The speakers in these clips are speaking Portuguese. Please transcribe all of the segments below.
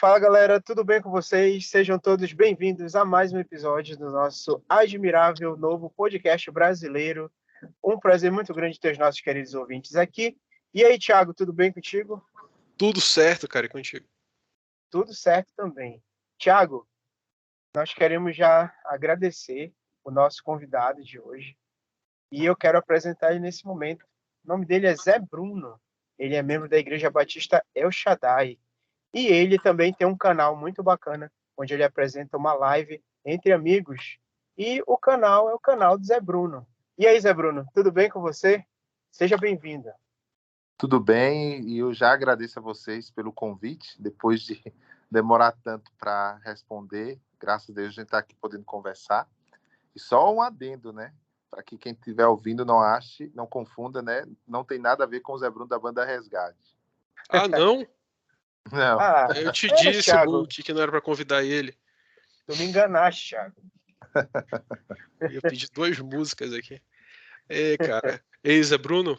Fala galera, tudo bem com vocês? Sejam todos bem-vindos a mais um episódio do nosso admirável novo podcast brasileiro. Um prazer muito grande ter os nossos queridos ouvintes aqui. E aí, Thiago, tudo bem contigo? Tudo certo, cara, e contigo? Tudo certo também. Thiago, nós queremos já agradecer o nosso convidado de hoje. E eu quero apresentar ele nesse momento. O nome dele é Zé Bruno. Ele é membro da Igreja Batista El Shaddai. E ele também tem um canal muito bacana, onde ele apresenta uma live entre amigos. E o canal é o canal do Zé Bruno. E aí, Zé Bruno, tudo bem com você? Seja bem-vindo. Tudo bem, e eu já agradeço a vocês pelo convite, depois de demorar tanto para responder. Graças a Deus a gente está aqui podendo conversar. E só um adendo, né? Para que quem estiver ouvindo não ache, não confunda, né? Não tem nada a ver com o Zé Bruno da banda Resgate. Ah, não? Não. Eu te disse, Thiago, Hulk, que não era para convidar ele. tu me enganaste, Thiago. Eu ia pedir 2 músicas aqui. Cara. Ei, Zé Bruno,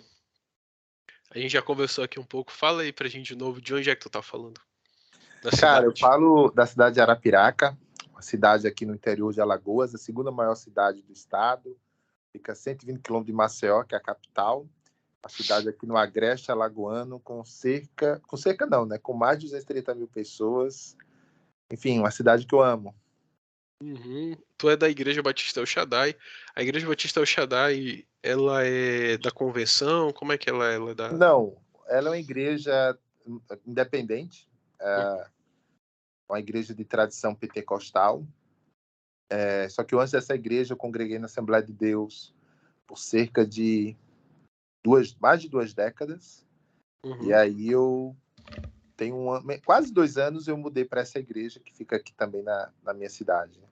a gente já conversou aqui um pouco. Fala aí pra gente de novo, de onde é que tu tá falando? Da Cara, eu cidade. falo da cidade de Arapiraca, uma cidade aqui no interior de Alagoas, a segunda maior cidade do estado. Fica a 120 quilômetros de Maceió, que é a capital. A cidade aqui no Agreste Alagoano, com mais de 230 mil pessoas. Enfim, uma cidade que eu amo. Uhum. Tu é da Igreja Batista El Shaddai. A Igreja Batista El Shaddai, ela é da convenção? Como é que ela é? Ela é da... Não, ela é uma igreja independente, uma igreja de tradição pentecostal. Só que antes dessa igreja eu congreguei na Assembleia de Deus por cerca de mais de 2 décadas. Uhum. E aí eu tenho quase 2 anos eu mudei para essa igreja que fica aqui também na minha cidade.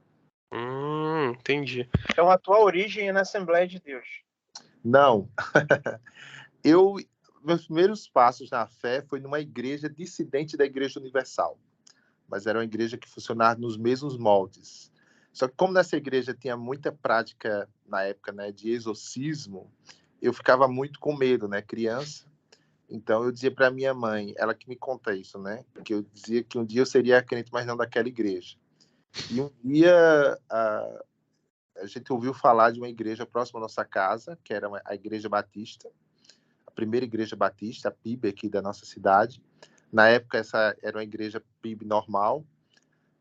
Entendi. Então, a tua origem é na Assembleia de Deus. Não. Meus primeiros passos na fé foi numa igreja dissidente da Igreja Universal. Mas era uma igreja que funcionava nos mesmos moldes. Só que como nessa igreja tinha muita prática, na época, né, de exorcismo, eu ficava muito com medo, né, criança. Então eu dizia para minha mãe, ela que me conta isso, né, que eu dizia que um dia eu seria crente, mas não daquela igreja. E um dia a gente ouviu falar de uma igreja próxima à nossa casa, que era a Igreja Batista, a primeira igreja batista, a PIB aqui da nossa cidade. Na época, essa era uma igreja PIB normal,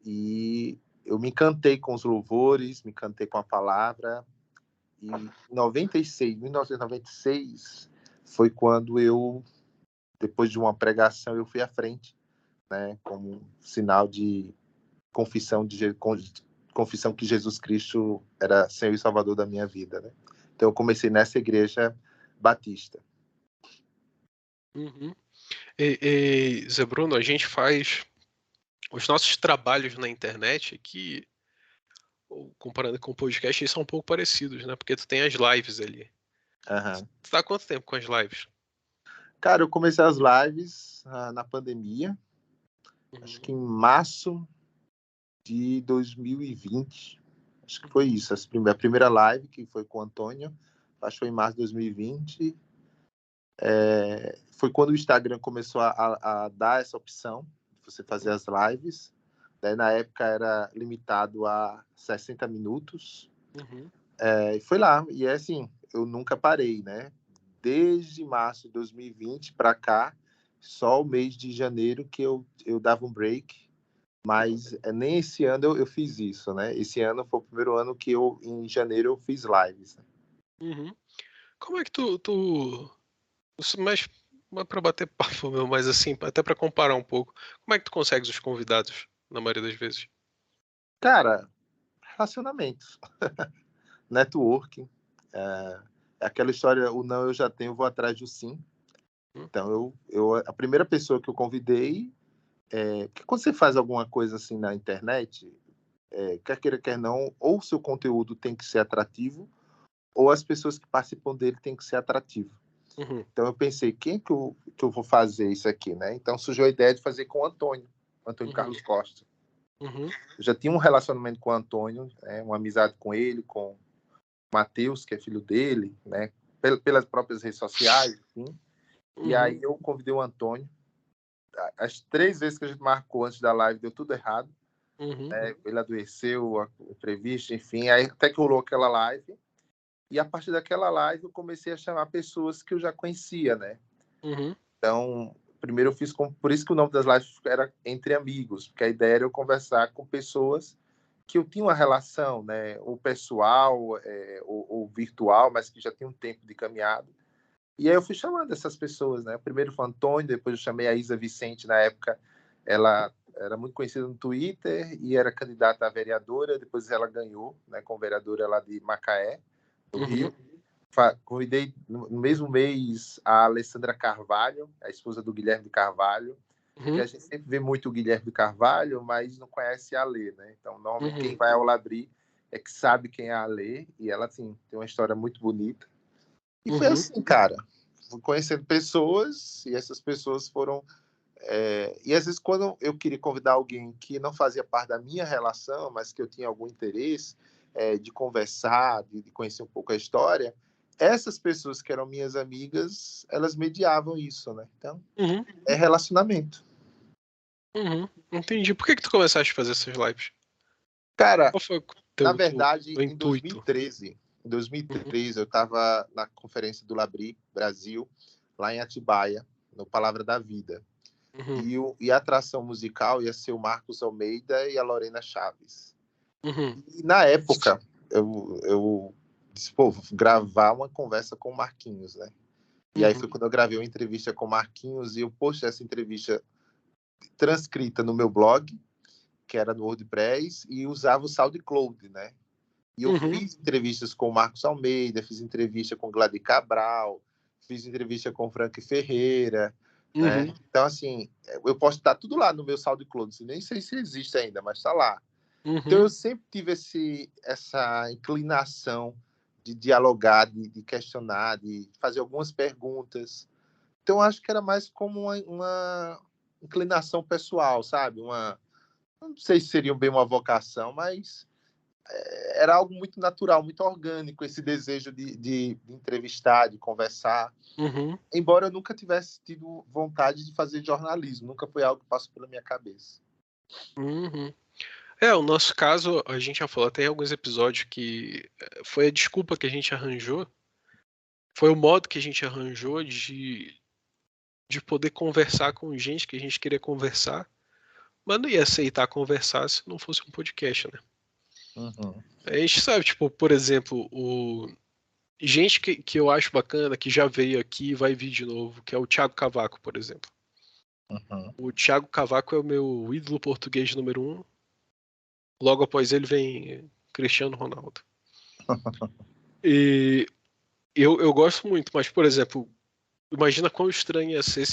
e eu me encantei com os louvores, me encantei com a palavra, e em 1996, foi quando eu, depois de uma pregação, eu fui à frente, né, como sinal de confissão que Jesus Cristo era Senhor e Salvador da minha vida, né? Então eu comecei nessa igreja batista. Uhum. Zé Bruno, a gente faz os nossos trabalhos na internet aqui, comparando com o podcast, eles são um pouco parecidos, né? Porque tu tem as lives ali. Uhum. Tu tá há quanto tempo com as lives? Cara, eu comecei as lives na pandemia, acho que em março de 2020. Acho que foi isso. A primeira live, que foi com o Antônio, acho que foi em março de 2020. Foi quando o Instagram começou a dar essa opção de você fazer as lives. Daí, na época, era limitado a 60 minutos. Uhum. E foi lá. E é assim, eu nunca parei, né? Desde março de 2020 para cá, só o mês de janeiro que eu dava um break. Mas nem esse ano eu fiz isso, né? Esse ano foi o primeiro ano que em janeiro, eu fiz lives. Uhum. Como é que mas para bater papo, meu, mas assim, até para comparar um pouco, como é que tu consegues os convidados, na maioria das vezes? Cara, relacionamentos, networking, é aquela história, o não eu já tenho, vou atrás do sim. Então, a primeira pessoa que eu convidei, que quando você faz alguma coisa assim na internet, quer queira, quer não, ou o seu conteúdo tem que ser atrativo, ou as pessoas que participam dele têm que ser atrativo. Uhum. Então, eu pensei, quem que eu vou fazer isso aqui, né? Então, surgiu a ideia de fazer com o Antônio Carlos Costa. Uhum. Eu já tinha um relacionamento com o Antônio, uma amizade com ele, com o Matheus, que é filho dele, né? Pelas próprias redes sociais, enfim. E aí eu convidei o Antônio as 3 vezes que a gente marcou antes da live deu tudo errado. Uhum. Ele adoeceu, a entrevista, enfim, aí até que rolou aquela live, e a partir daquela live eu comecei a chamar pessoas que eu já conhecia, né? Uhum. Então, primeiro eu fiz, por isso que o nome das lives era Entre Amigos, porque a ideia era eu conversar com pessoas que eu tinha uma relação, né? Ou pessoal, ou virtual, mas que já tinha um tempo de caminhada. E aí eu fui chamando essas pessoas, né? Primeiro foi o Antônio, depois eu chamei a Isa Vicente, na época ela era muito conhecida no Twitter e era candidata a vereadora, depois ela ganhou, né, como vereadora lá de Macaé, no Rio. Convidei no mesmo mês a Alessandra Carvalho, a esposa do Guilherme de Carvalho, porque a gente sempre vê muito o Guilherme de Carvalho, mas não conhece a Alê, né? Então, normalmente quem vai ao Labri é que sabe quem é a Alê, e ela, assim, tem uma história muito bonita. E foi assim, cara, fui conhecendo pessoas, e essas pessoas foram... e às vezes quando eu queria convidar alguém que não fazia parte da minha relação, mas que eu tinha algum interesse de conversar, de conhecer um pouco a história, essas pessoas que eram minhas amigas, elas mediavam isso, né? Então, é relacionamento. Entendi. Por que tu começaste a fazer essas lives? Cara, Qual foi o na verdade, teu em intuito? 2013 eu estava na conferência do Labri Brasil, lá em Atibaia, no Palavra da Vida. E a atração musical ia ser o Marcos Almeida e a Lorena Chaves. E na época, eu disse, pô, vou gravar uma conversa com o Marquinhos, né? E aí foi quando eu gravei uma entrevista com o Marquinhos e eu postei essa entrevista transcrita no meu blog, que era no WordPress, e usava o SoundCloud, né? E eu fiz entrevistas com o Marcos Almeida, fiz entrevista com o Gladys Cabral, fiz entrevista com o Frank Ferreira, né? Então, assim, eu posso estar tudo lá no meu SoundCloud, nem sei se existe ainda, mas está lá. Então, eu sempre tive essa inclinação de dialogar, de questionar, de fazer algumas perguntas. Então, acho que era mais como uma inclinação pessoal, sabe? Não sei se seria bem uma vocação, mas era algo muito natural, muito orgânico, esse desejo de entrevistar, de conversar. Embora eu nunca tivesse tido vontade de fazer jornalismo, nunca foi algo que passou pela minha cabeça. O nosso caso, a gente já falou até em alguns episódios que foi a desculpa que a gente arranjou, foi o modo que a gente arranjou de poder conversar com gente que a gente queria conversar, mas não ia aceitar conversar se não fosse um podcast, né? A gente sabe, tipo, por exemplo, gente que eu acho bacana, que já veio aqui e vai vir de novo, que é o Thiago Cavaco, por exemplo. O Thiago Cavaco é o meu ídolo português número 1. Logo após ele vem Cristiano Ronaldo. E eu gosto muito, mas, por exemplo, imagina quão estranho ia ser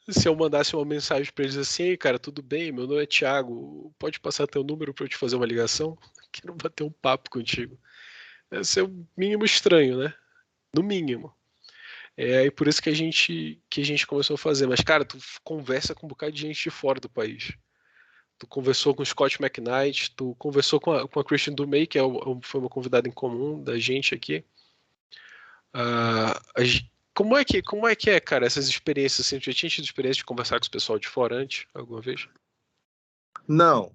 se eu mandasse uma mensagem pra eles assim: ei, cara, tudo bem? Meu nome é Thiago, pode passar teu número pra eu te fazer uma ligação? Quero bater um papo contigo. Ia ser o mínimo estranho, né? No mínimo. E por isso que a gente começou a fazer. Mas, cara, tu conversa com um bocado de gente de fora do país. Tu conversou com o Scott McKnight, tu conversou com a Christian Dumay, que foi uma convidada em comum da gente aqui. Como é que é, cara, essas experiências? Assim, tu já tinha tido experiência de conversar com o pessoal de fora antes, alguma vez? Não.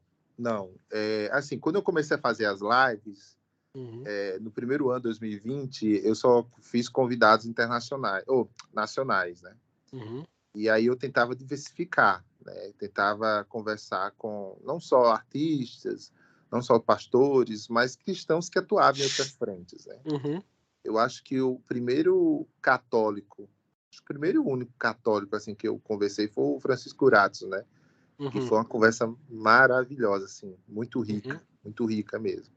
Assim, quando eu comecei a fazer as lives, no primeiro ano, 2020, eu só fiz convidados internacionais, ou nacionais, né? E aí eu tentava diversificar, né? Tentava conversar com não só artistas, não só pastores, mas cristãos que atuavam em outras frentes, né? Eu acho que o primeiro e único católico assim que eu conversei foi o Francisco Ratzo, né? Que foi uma conversa maravilhosa, assim, muito rica mesmo.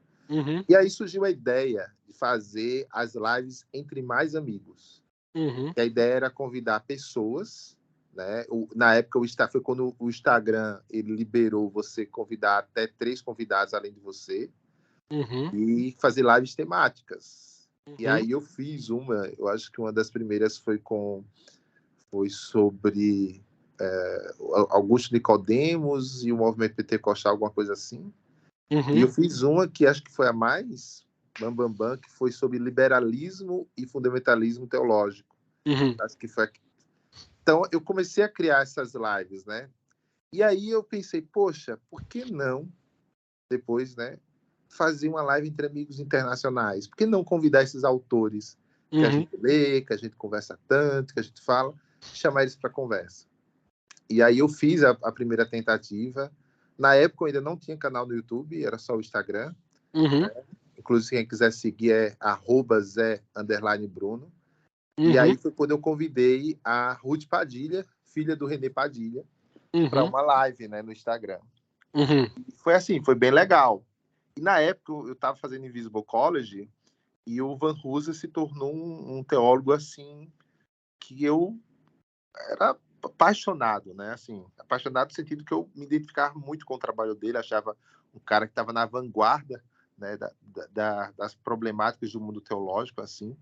E aí surgiu a ideia de fazer as lives entre mais amigos. E a ideia era convidar pessoas, né? Na época foi quando o Instagram ele liberou você convidar até 3 convidados além de você e fazer lives temáticas. E aí eu fiz eu acho que uma das primeiras foi sobre Augusto Nicodemos e o movimento pentecostal, alguma coisa assim. E eu fiz uma que acho que foi a mais bambambam, que foi sobre liberalismo e fundamentalismo teológico. Acho que foi Então, eu comecei a criar essas lives, né? E aí eu pensei, poxa, por que não, depois, né, fazer uma live entre amigos internacionais? Por que não convidar esses autores que a gente lê, que a gente conversa tanto, que a gente fala, chamar eles para conversa? E aí eu fiz a primeira tentativa. Na época eu ainda não tinha canal no YouTube, era só o Instagram. Né? Inclusive, quem quiser seguir é @Zé_Bruno. E aí foi quando eu convidei a Ruth Padilha, filha do René Padilha, para uma live, né, no Instagram. E foi assim, foi bem legal. E na época eu estava fazendo Invisible College e o Van Hooser se tornou um teólogo assim que eu era apaixonado, né? Assim, apaixonado no sentido que eu me identificava muito com o trabalho dele, achava um cara que estava na vanguarda, né, das problemáticas do mundo teológico, assim.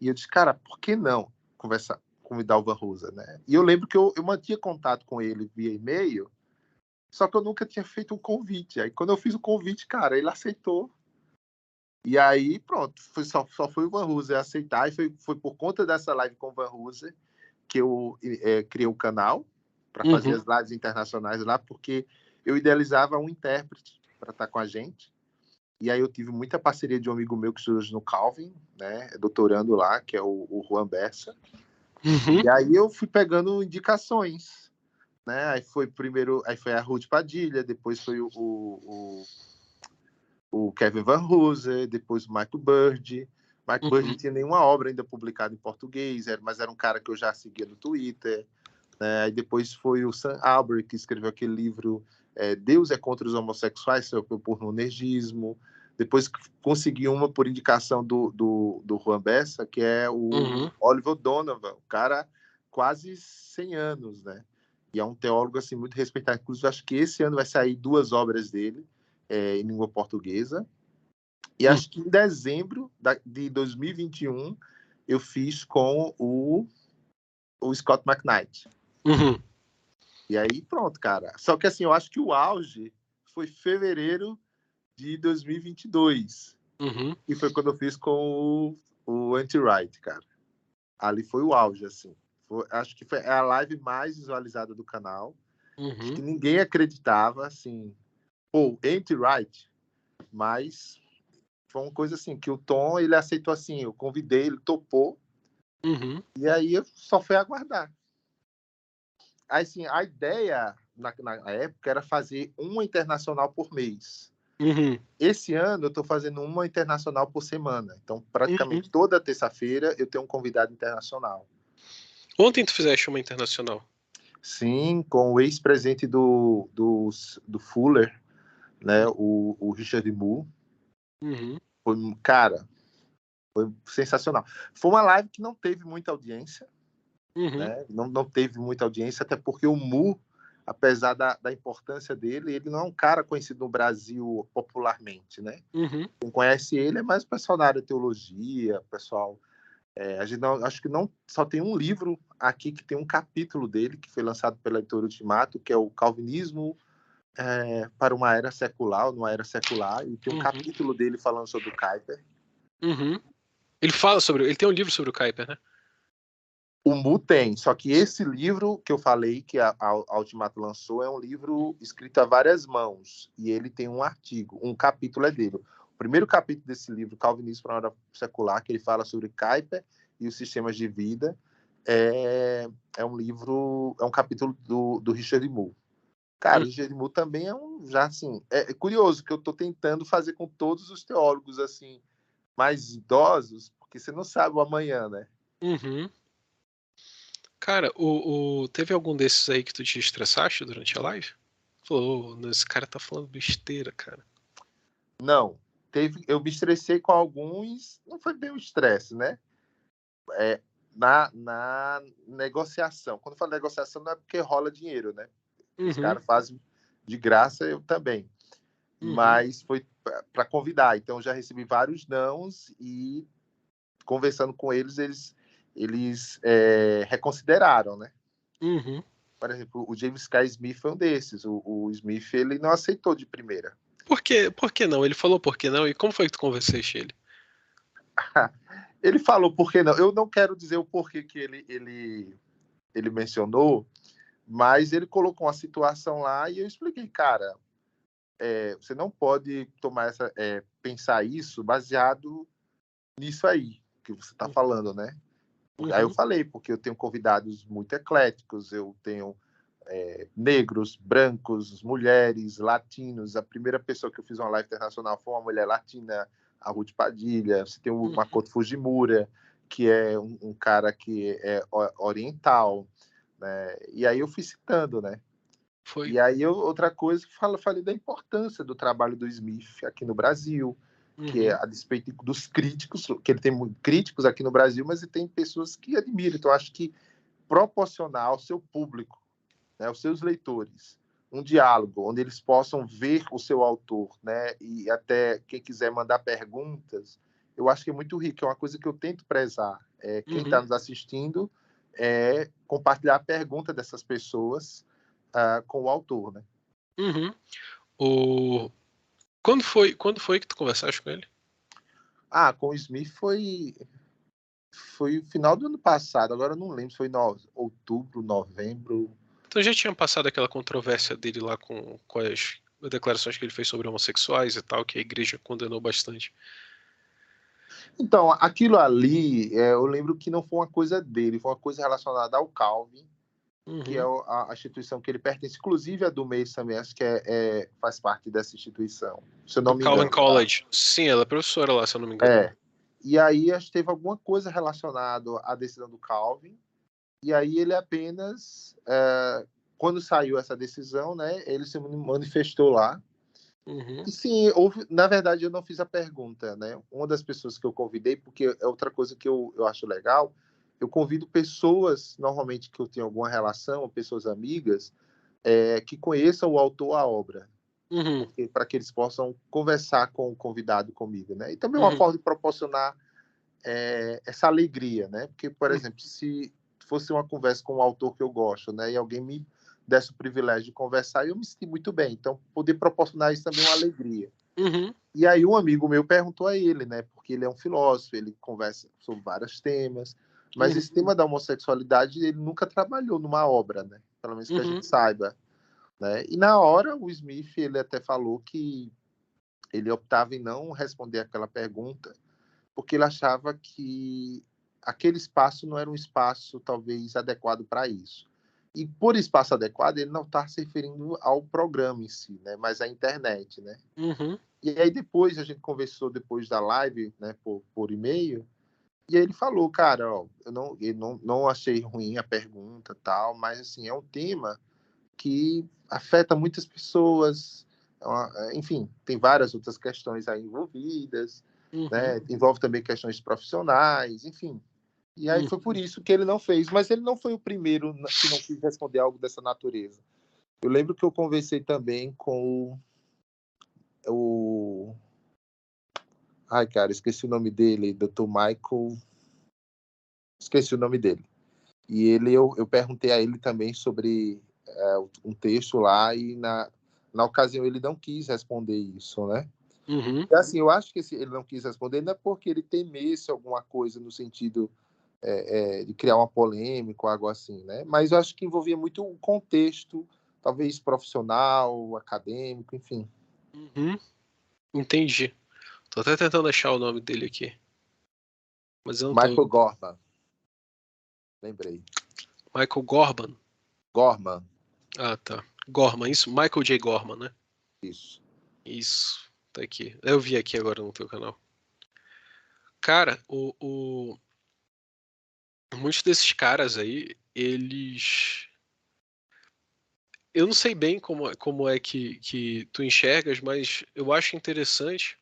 E eu disse, cara, por que não convidar o Van Hooser, né? E eu lembro que eu mantinha contato com ele via e-mail, só que eu nunca tinha feito um convite. Aí quando eu fiz o convite, cara, ele aceitou. E aí, pronto, só foi o Van Hooser aceitar, e foi por conta dessa live com o Van Hooser que eu criei um canal para fazer as lives internacionais lá, porque eu idealizava um intérprete para estar com a gente. E aí eu tive muita parceria de um amigo meu que estuda no Calvin, né, doutorando lá, que é o Juan Bessa. E aí eu fui pegando indicações, né? Aí foi a Ruth Padilha, depois foi o Kevin Van Hooser, depois o Michael Bird. Michael Bird não tinha nenhuma obra ainda publicada em português, mas era um cara que eu já seguia no Twitter. Né? Aí depois foi o Sam Allberry, que escreveu aquele livro Deus é contra os homossexuais, seu pornonergismo. Depois consegui uma por indicação do Juan Bessa, que é o Oliver Donovan, o cara quase 100 anos, né? E é um teólogo assim, muito respeitado. Inclusive, acho que esse ano vai sair 2 obras dele em língua portuguesa. E acho que em dezembro de 2021 eu fiz com o Scott McKnight. E aí, pronto, cara. Só que assim, eu acho que o auge foi fevereiro de 2022. E foi quando eu fiz com o Anti-Right, cara. Ali foi o auge, assim. Acho que foi a live mais visualizada do canal. Acho que ninguém acreditava, assim, pô, Anti-Right. Mas foi uma coisa assim, que o Tom, ele aceitou assim, eu convidei, ele topou. E aí eu só fui aguardar. Aí, assim, a ideia na época era fazer uma internacional por mês. Esse ano eu estou fazendo uma internacional por semana. Então, praticamente toda terça-feira eu tenho um convidado internacional. Ontem tu fizeste uma internacional. Sim, com o ex-presidente do Fuller, né, o Richard Moore. Foi, cara, foi sensacional. Foi uma live que não teve muita audiência. Né? Não teve muita audiência, até porque o Moore, apesar da importância dele, ele não é um cara conhecido no Brasil popularmente, né? Quem conhece ele é mais o pessoal da área de teologia, pessoal... a gente não, acho que não só tem um livro aqui que tem um capítulo dele, que foi lançado pela editora Ultimato, que é o Calvinismo para uma era secular, numa era secular, e tem um capítulo dele falando sobre o Kuyper. Ele tem um livro sobre o Kuyper, né? O Mu tem, só que esse livro que eu falei, que a Ultimato lançou, é um livro escrito a várias mãos, e ele tem um artigo, um capítulo é dele. O primeiro capítulo desse livro, Calvinismo para uma Era Secular, que ele fala sobre Kuyper e os sistemas de vida, é um capítulo do Richard Moore. Cara, o Richard Moore também é curioso que eu estou tentando fazer com todos os teólogos, assim, mais idosos, porque você não sabe o amanhã, né? Cara, teve algum desses aí que tu te estressaste durante a live? Falou, esse cara tá falando besteira, cara. Não. Eu me estressei com alguns, não foi bem o estresse, né? Na negociação. Quando eu falo negociação, não é porque rola dinheiro, né? Os caras fazem de graça, eu também. Mas foi para convidar. Então, já recebi vários nãos e conversando com eles, eles reconsideraram, né? Por exemplo, o James K. Smith foi um desses. O Smith, ele não aceitou de primeira. Por que não? Ele falou por que não? E como foi que tu convenceste ele? Ele falou por que não. Eu não quero dizer o porquê que ele ele mencionou, mas ele colocou uma situação lá e eu expliquei, cara, você não pode pensar isso baseado nisso aí que você está falando, né? Aí eu falei, porque eu tenho convidados muito ecléticos, eu tenho negros, brancos, mulheres, latinos. A primeira pessoa que eu fiz uma live internacional foi uma mulher latina, a Ruth Padilha. Você tem o Makoto Fujimura, que é um cara que é oriental, né? E aí eu fui citando, né? Foi. E aí outra coisa que falei da importância do trabalho do Smith aqui no Brasil, que é a despeito dos críticos, que ele tem críticos aqui no Brasil, mas ele tem pessoas que admiram. Então, acho que proporcionar ao seu público, né, aos seus leitores, um diálogo onde eles possam ver o seu autor, né, e até quem quiser mandar perguntas, eu acho que é muito rico, é uma coisa que eu tento prezar. Quem está nos assistindo compartilhar a pergunta dessas pessoas com o autor, né? Quando foi que tu conversaste com ele? Com o Smith foi o final do ano passado, agora eu não lembro se foi outubro, novembro. Então já tinha passado aquela controvérsia dele lá com as declarações que ele fez sobre homossexuais e tal, que a igreja condenou bastante. Então, aquilo ali, eu lembro que não foi uma coisa dele, foi uma coisa relacionada ao Calvin, que é a instituição que ele pertence, inclusive a do mês também, acho que faz parte dessa instituição, se eu não me engano. Calvin College. Tá? Sim, ela é professora lá, se eu não me engano. E aí acho que teve alguma coisa relacionada à decisão do Calvin, e aí ele apenas, quando saiu essa decisão, né, ele se manifestou lá. E sim, na verdade eu não fiz a pergunta, né? Uma das pessoas que eu convidei, porque é outra coisa que eu acho legal, eu convido pessoas, normalmente que eu tenho alguma relação, pessoas amigas, que conheçam o autor, a obra, para que eles possam conversar com o convidado comigo, né? E também uma forma de proporcionar essa alegria, né? Porque, por exemplo, se fosse uma conversa com um autor que eu gosto, né, e alguém me desse o privilégio de conversar, eu me senti muito bem. Então, poder proporcionar isso também é uma alegria. E aí um amigo meu perguntou a ele, né, porque ele é um filósofo, ele conversa sobre vários temas, mas esse tema da homossexualidade ele nunca trabalhou numa obra, né, pelo menos que a gente saiba, né. E na hora o Smith ele até falou que ele optava em não responder aquela pergunta porque ele achava que aquele espaço não era um espaço talvez adequado para isso. E por espaço adequado, ele não está se referindo ao programa em si, né, mas à internet, né? E aí depois a gente conversou depois da live, né, por e-mail, e aí ele falou, cara, ó, eu não achei ruim a pergunta, tal, mas assim é um tema que afeta muitas pessoas, enfim, tem várias outras questões aí envolvidas, né? Envolve também questões profissionais, enfim. E aí foi por isso que ele não fez, mas ele não foi o primeiro que não quis responder algo dessa natureza. Eu lembro que eu conversei também com o ai, cara, esqueci o nome dele, Dr. Michael, esqueci o nome dele. E eu perguntei a ele também sobre um texto lá e na ocasião ele não quis responder isso, né? E, assim, eu acho que ele não quis responder não é porque ele temesse alguma coisa no sentido de criar uma polêmica ou algo assim, né? Mas eu acho que envolvia muito o contexto, talvez profissional, acadêmico, enfim. Entendi. Tô até tentando achar o nome dele aqui. Mas eu não Michael Gorman. Lembrei. Michael Gorman? Gorman. Ah, tá. Gorman, isso? Michael J. Gorman, né? Isso. Isso. Tá aqui. Eu vi aqui agora no teu canal. Cara, muitos desses caras aí, eles... Eu não sei bem como é que tu enxergas, mas eu acho interessante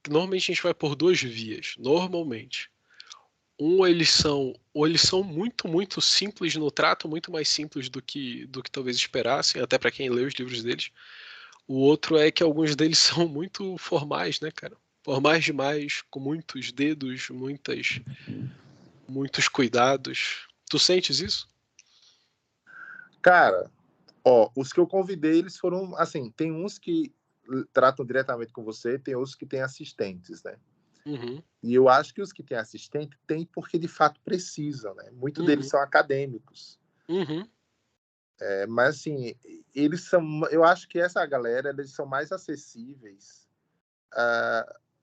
que normalmente a gente vai por duas vias. Normalmente. Eles são muito, muito simples no trato, muito mais simples do que talvez esperassem, até para quem lê os livros deles. O outro é que alguns deles são muito formais, né, cara? Formais demais, com muitos dedos, muitos cuidados. Tu sentes isso? Cara, os que eu convidei, eles foram, assim, tem uns que tratam diretamente com você, tem outros que têm assistentes, né? E eu acho que os que têm assistente têm porque de fato precisam, né? Muitos deles são acadêmicos. Uhum. Mas assim, eles são, eu acho que essa galera, eles são mais acessíveis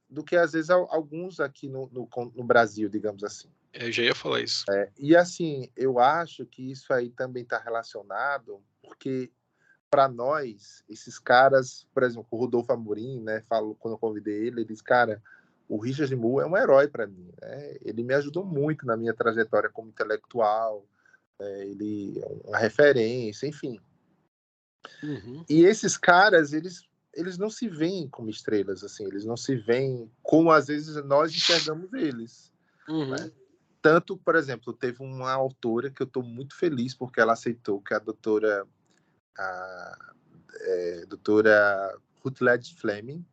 do que às vezes alguns aqui no Brasil, digamos assim. Eu já ia falar isso. E assim, eu acho que isso aí também está relacionado, porque para nós, esses caras, por exemplo, o Rodolfo Amorim, né, falou quando eu convidei ele disse, cara, o Richard Moore é um herói para mim, né? Ele me ajudou muito na minha trajetória como intelectual, ele é uma referência, enfim. Uhum. E esses caras, eles não se veem como estrelas, assim, eles não se veem como às vezes nós enxergamos eles. Uhum. Né? Tanto, por exemplo, teve uma autora que eu estou muito feliz porque ela aceitou, que é a doutora Ruth Led Fleming.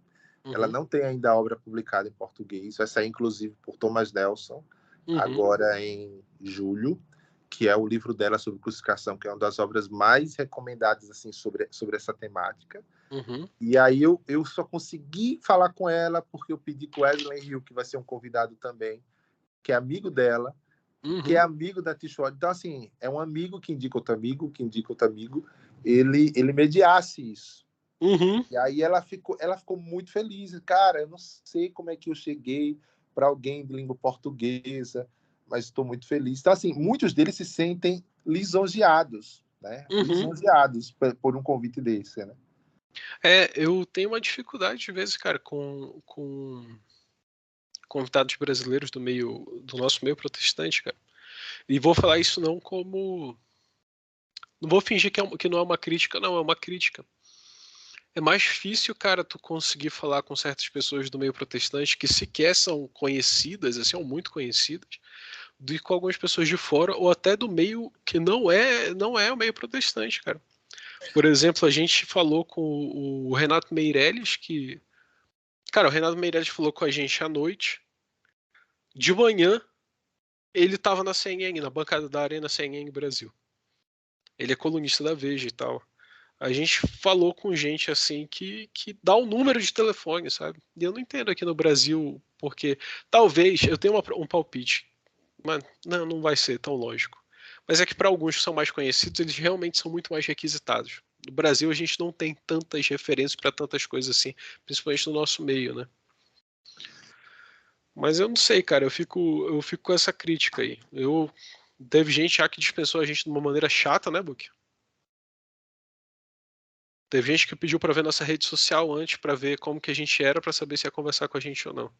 Ela Uhum. não tem ainda a obra publicada em português, vai sair inclusive por Thomas Nelson, Uhum. agora em julho, que é o livro dela sobre crucificação, que é uma das obras mais recomendadas assim sobre essa temática. Uhum. E aí eu só consegui falar com ela porque eu pedi com o Wesley Hill, que vai ser um convidado também, que é amigo dela, que é amigo da Tishod. Então, assim, é um amigo que indica outro amigo, que indica outro amigo, ele mediasse isso. Uhum. E aí ela ficou muito feliz. Cara, eu não sei como é que eu cheguei para alguém de língua portuguesa, mas estou muito feliz. Então, assim, muitos deles se sentem lisonjeados, né? Uhum. Lisonjeados por um convite desse, né? Eu tenho uma dificuldade, de vezes, cara, com convidados brasileiros do nosso meio protestante, cara. E vou falar isso não como... Não vou fingir que não é uma crítica, não, é uma crítica. É mais difícil, cara, tu conseguir falar com certas pessoas do meio protestante que sequer são conhecidas, assim, ou muito conhecidas, do que com algumas pessoas de fora, ou até do meio que não é o meio protestante, cara. Por exemplo, a gente falou com o Renato Meirelles, que... Cara, o Renato Meirelles falou com a gente à noite. De manhã, ele tava na CNN, na bancada da Arena CNN Brasil. Ele é colunista da Veja e tal. A gente falou com gente assim que dá um número de telefone, sabe? E eu não entendo aqui no Brasil, porque talvez eu tenha um palpite, mas não vai ser tão lógico. Mas é que para alguns que são mais conhecidos, eles realmente são muito mais requisitados. No Brasil, a gente não tem tantas referências para tantas coisas assim, principalmente no nosso meio, né? Mas eu não sei, cara, eu fico com essa crítica aí. Teve gente já que dispensou a gente de uma maneira chata, né, Book? Teve gente que pediu pra ver nossa rede social antes, pra ver como que a gente era, pra saber se ia conversar com a gente ou não.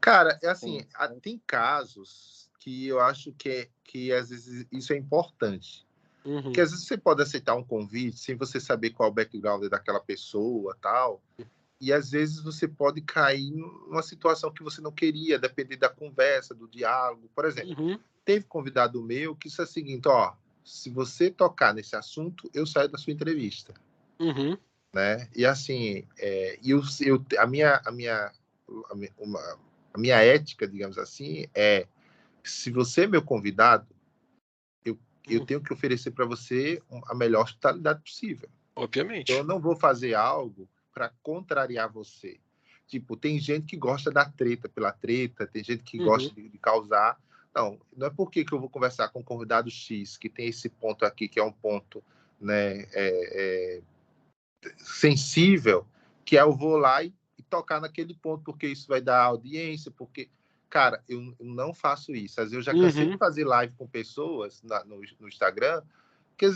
Cara, é assim, tem casos que eu acho que às vezes isso é importante. Uhum. Porque às vezes você pode aceitar um convite sem você saber qual é o background daquela pessoa, tal. E às vezes você pode cair numa situação que você não queria, depender da conversa, do diálogo. Por exemplo, Uhum. teve convidado meu que disse o seguinte, ó, se você tocar nesse assunto, eu saio da sua entrevista. Uhum. Né? E assim, a minha ética, digamos assim, se você é meu convidado, eu tenho que oferecer para você a melhor hospitalidade possível. Obviamente. Então, eu não vou fazer algo para contrariar você. Tipo, tem gente que gosta da treta pela treta, tem gente que gosta de causar. Não é porque que eu vou conversar com um convidado X, que tem esse ponto aqui, que é um ponto, né, sensível, que eu vou lá e tocar naquele ponto, porque isso vai dar audiência, porque, cara, eu não faço isso. Às vezes eu já cansei de fazer live com pessoas no Instagram, que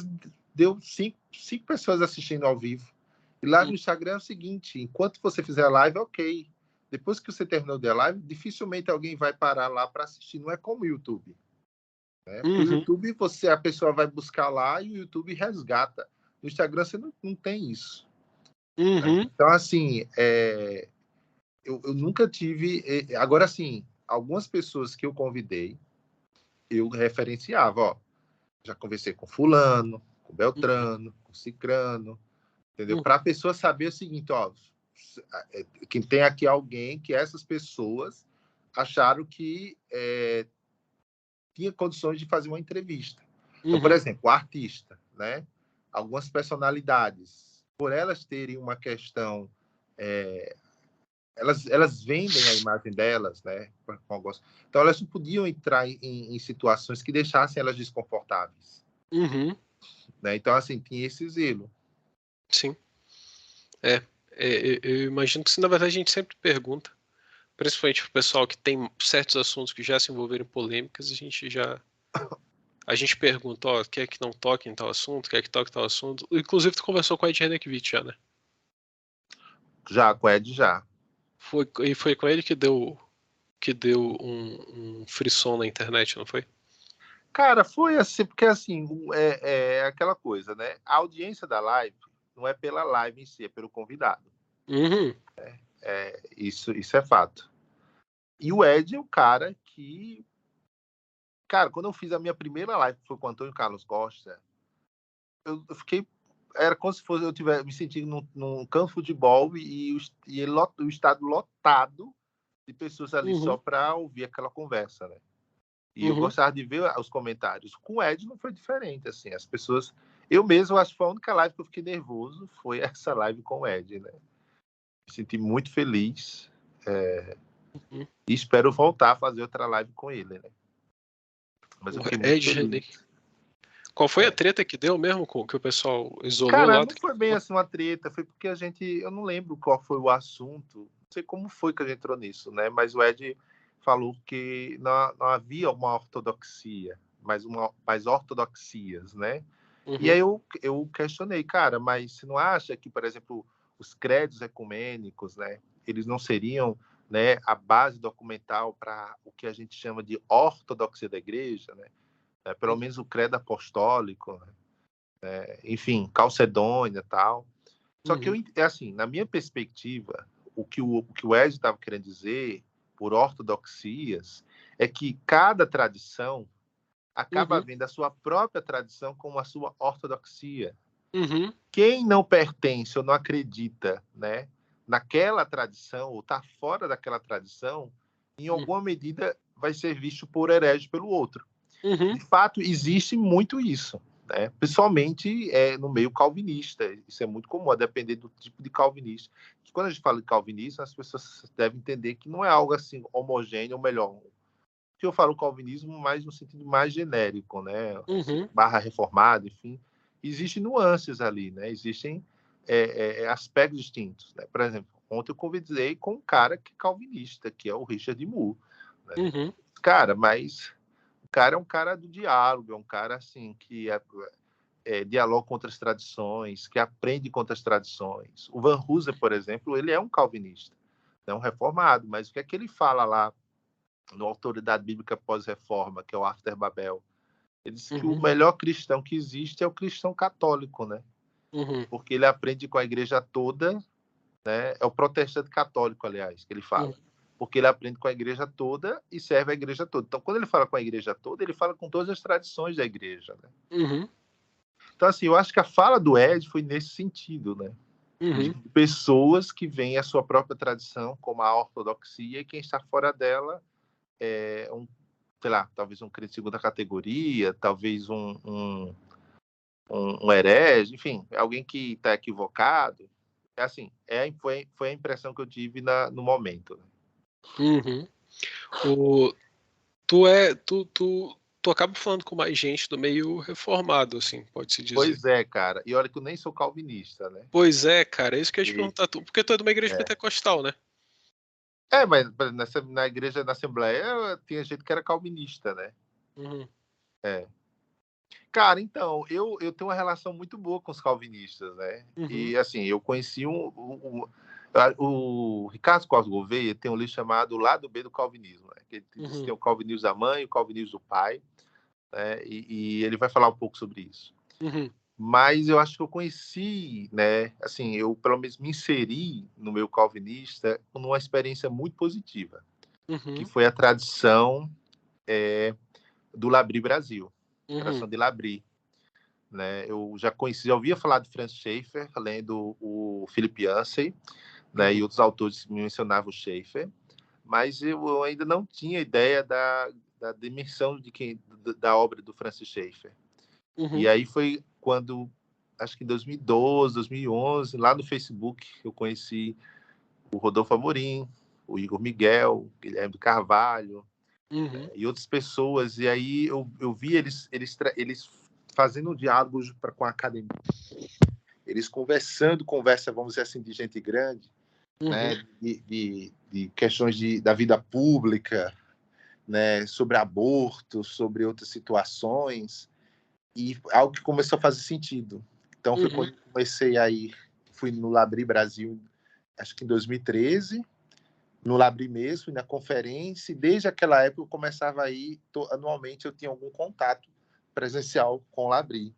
deu cinco pessoas assistindo ao vivo. E lá no Instagram é o seguinte, enquanto você fizer a live, ok. Depois que você terminou de live, dificilmente alguém vai parar lá para assistir. Não é como o YouTube. Né? Porque o YouTube, a pessoa vai buscar lá e o YouTube resgata. No Instagram você não tem isso. Né? Então, assim, eu nunca tive... Agora, assim, algumas pessoas que eu convidei, eu referenciava, ó, já conversei com fulano, com Beltrano, com Cicrano, entendeu? Para a pessoa saber o seguinte, ó, que tem aqui alguém que essas pessoas acharam que tinha condições de fazer uma entrevista. Então, por exemplo, o artista, né? Algumas personalidades, por elas terem uma questão, elas vendem a imagem delas, né? Então, elas não podiam entrar em situações que deixassem elas desconfortáveis. Uhum. Né? Então, assim, tinha esse zelo. Sim. Eu imagino que, na verdade, a gente sempre pergunta, principalmente para o pessoal que tem certos assuntos que já se envolveram em polêmicas, a gente pergunta, ó, quer que não toque em tal assunto, quer que toque em tal assunto. Inclusive, tu conversou com a Ed Renekiewicz já, né? Já, com o Ed, já. E foi com ele que deu um frisson na internet, não foi? Cara, foi assim, porque assim, é aquela coisa, né? A audiência da live não é pela live em si, é pelo convidado. Uhum. Isso é fato. E o Ed é o cara que... Cara, quando eu fiz a minha primeira live, que foi com o Antônio Carlos Costa, eu fiquei... Era como se fosse eu tivesse me sentindo num campo de futebol o estádio lotado de pessoas ali só para ouvir aquela conversa, né? E eu gostava de ver os comentários. Com o Ed não foi diferente, assim. As pessoas... Eu mesmo acho que foi a única live que eu fiquei nervoso, foi essa live com o Ed, né? Me senti muito feliz. E espero voltar a fazer outra live com ele, né? Mas eu fiquei muito Ed feliz. Renekiewicz. Qual foi a treta que deu mesmo com que o pessoal isolou Cara, lá? não foi bem assim uma treta, foi porque a gente... Eu não lembro qual foi o assunto, não sei como foi que a gente entrou nisso, né? Mas o Ed falou que não havia uma ortodoxia, mais ortodoxias, né? E aí eu questionei, cara, mas você não acha que, por exemplo, os credos ecumênicos, né, eles não seriam, né, a base documental para o que a gente chama de ortodoxia da igreja, né? Pelo menos o credo apostólico, né? Enfim, Calcedônia e tal. Só que assim, na minha perspectiva, o que o Ed estava querendo dizer por ortodoxias é que cada tradição acaba vendo a sua própria tradição como a sua ortodoxia. Quem não pertence ou não acredita, né, naquela tradição ou está fora daquela tradição, em alguma medida vai ser visto por herege pelo outro. De fato, existe muito isso, né? Principalmente no meio calvinista. Isso é muito comum, a depender do tipo de calvinista. Quando a gente fala de calvinismo, as pessoas devem entender que não é algo assim homogêneo, ou melhor, que eu falo calvinismo mais no sentido mais genérico, né? Barra reformado, enfim. Existem nuances ali, né? Existem aspectos distintos, né? Por exemplo, ontem eu conversei com um cara que é calvinista, que é o Richard Moore, né? Cara, mas o cara é um cara do diálogo, é um cara assim que dialoga com outras tradições, que aprende com outras tradições. O Van Hooser, por exemplo, ele é um calvinista, é um reformado, mas o que é que ele fala lá no Autoridade Bíblica Pós-Reforma, que é o After Babel? Ele diz que o melhor cristão que existe é o cristão católico, né? Porque ele aprende com a igreja toda, né? É o protestante católico, aliás, que ele fala. Porque ele aprende com a igreja toda e serve a igreja toda. Então, quando ele fala com a igreja toda, ele fala com todas as tradições da igreja, né? Então, assim, eu acho que a fala do Ed foi nesse sentido, né? De pessoas que veem a sua própria tradição como a ortodoxia e quem está fora dela sei lá, talvez um crente de segunda categoria, talvez um herege, enfim, alguém que está equivocado. É assim, foi a impressão que eu tive no momento. Tu acaba falando com mais gente do meio reformado, assim, pode-se dizer. Pois é, cara. E olha que eu nem sou calvinista, né? Pois é, cara, é isso que eu ia te perguntar. Porque tu é de uma igreja pentecostal, né? Mas na igreja, na Assembleia, tinha gente que era calvinista, né? Cara, então, eu tenho uma relação muito boa com os calvinistas, né? E, assim, eu conheci o Ricardo Costa Gouveia tem um livro chamado O Lado B do Calvinismo, né? Que ele diz que tem o calvinismo da mãe e o calvinismo do pai, né? E ele vai falar um pouco sobre isso. Mas eu acho que eu conheci, né? Assim, eu pelo menos me inseri no meio calvinista numa experiência muito positiva, que foi a tradição do Labri Brasil, a tradição de Labri. Né? Eu já ouvia falar de Francis Schaeffer, lendo o Philip Yancey, né? E outros autores me mencionavam o Schaeffer, mas eu ainda não tinha ideia da dimensão da obra do Francis Schaeffer. E aí foi quando, acho que em 2012, 2011, lá no Facebook, eu conheci o Rodolfo Amorim, o Igor Miguel, Guilherme Carvalho, e outras pessoas. E aí eu vi eles fazendo um diálogo com a academia. Eles conversa, vamos dizer assim, de gente grande, né, de questões da vida pública, né, sobre aborto, sobre outras situações, e algo que começou a fazer sentido. Então, foi quando eu comecei a ir, fui no Labri Brasil, acho que em 2013, no Labri mesmo, fui na conferência, e desde aquela época eu começava a ir, anualmente eu tinha algum contato presencial com o Labri.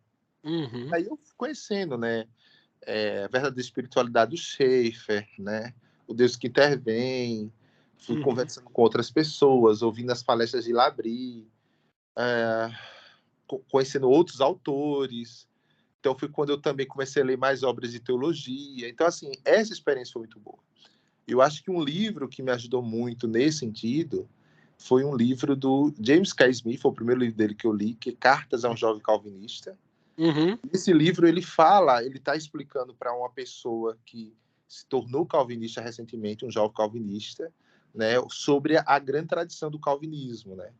Aí eu fui conhecendo, né, a verdadeira espiritualidade do Schaefer, né, o Deus que intervém, fui conversando com outras pessoas, ouvindo as palestras de Labri, conhecendo outros autores. Então foi quando eu também comecei a ler mais obras de teologia. Então, assim, essa experiência foi muito boa. Eu acho que um livro que me ajudou muito nesse sentido foi um livro do James K. Smith, foi o primeiro livro dele que eu li, que é Cartas a um Jovem Calvinista. Esse livro, ele está explicando para uma pessoa que se tornou calvinista recentemente, um jovem calvinista, né, sobre a grande tradição do calvinismo, né?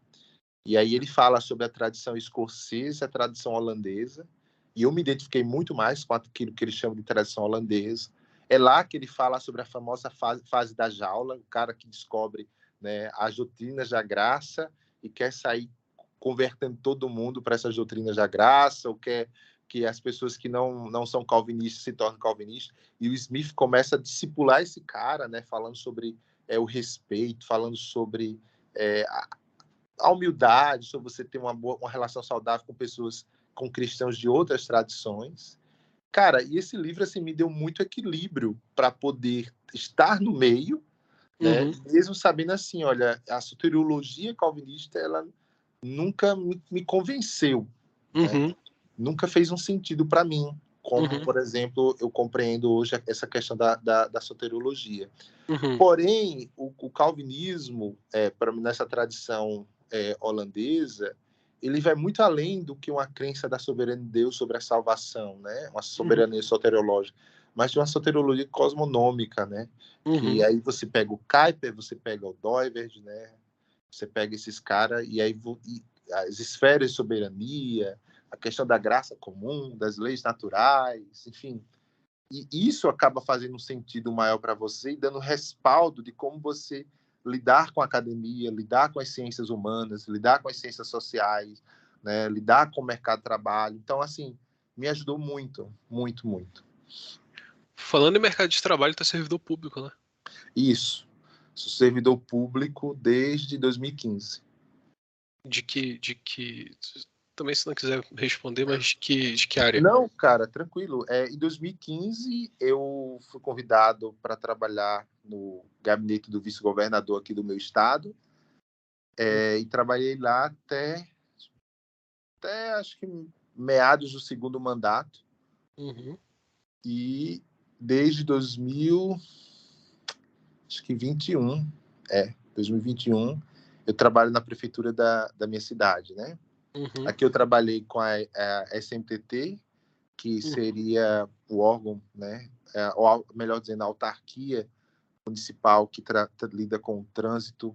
E aí ele fala sobre a tradição escocesa, a tradição holandesa, e eu me identifiquei muito mais com aquilo que ele chama de tradição holandesa. É lá que ele fala sobre a famosa fase da jaula, o cara que descobre, né, as doutrinas da graça e quer sair convertendo todo mundo para essas doutrinas da graça, ou quer que as pessoas que não são calvinistas se tornem calvinistas. E o Smith começa a discipular esse cara, né, falando sobre o respeito, falando sobre a humildade, sobre você ter uma relação saudável com pessoas, com cristãos de outras tradições. Cara, e esse livro assim, me deu muito equilíbrio para poder estar no meio, né? Mesmo sabendo assim, olha, a soteriologia calvinista, ela nunca me convenceu, né? Nunca fez um sentido para mim, como, por exemplo, eu compreendo hoje essa questão da soteriologia. Porém, o calvinismo, para mim, nessa tradição holandesa, ele vai muito além do que uma crença da soberania de Deus sobre a salvação, né? Uma soberania soteriológica, mas de uma soteriologia cosmonômica, né? Que aí você pega o Kuyper, você pega o Doivert, né? Você pega esses caras e aí as esferas de soberania, a questão da graça comum, das leis naturais, enfim. E isso acaba fazendo um sentido maior para você e dando respaldo de como você lidar com a academia, lidar com as ciências humanas, lidar com as ciências sociais, né? Lidar com o mercado de trabalho. Então, assim, me ajudou muito, muito, muito. Falando em mercado de trabalho, tá servidor público, né? Isso. Sou servidor público desde 2015. De que... Também, se não quiser responder, mas de que área? Não, cara, tranquilo. Em 2015, eu fui convidado para trabalhar no gabinete do vice-governador aqui do meu estado. E trabalhei lá até acho que meados do segundo mandato. E desde 2021, 2021, eu trabalho na prefeitura da minha cidade, né? Aqui eu trabalhei com a SMTT, que seria o órgão, né? Ou melhor dizendo, a autarquia municipal que lida com o trânsito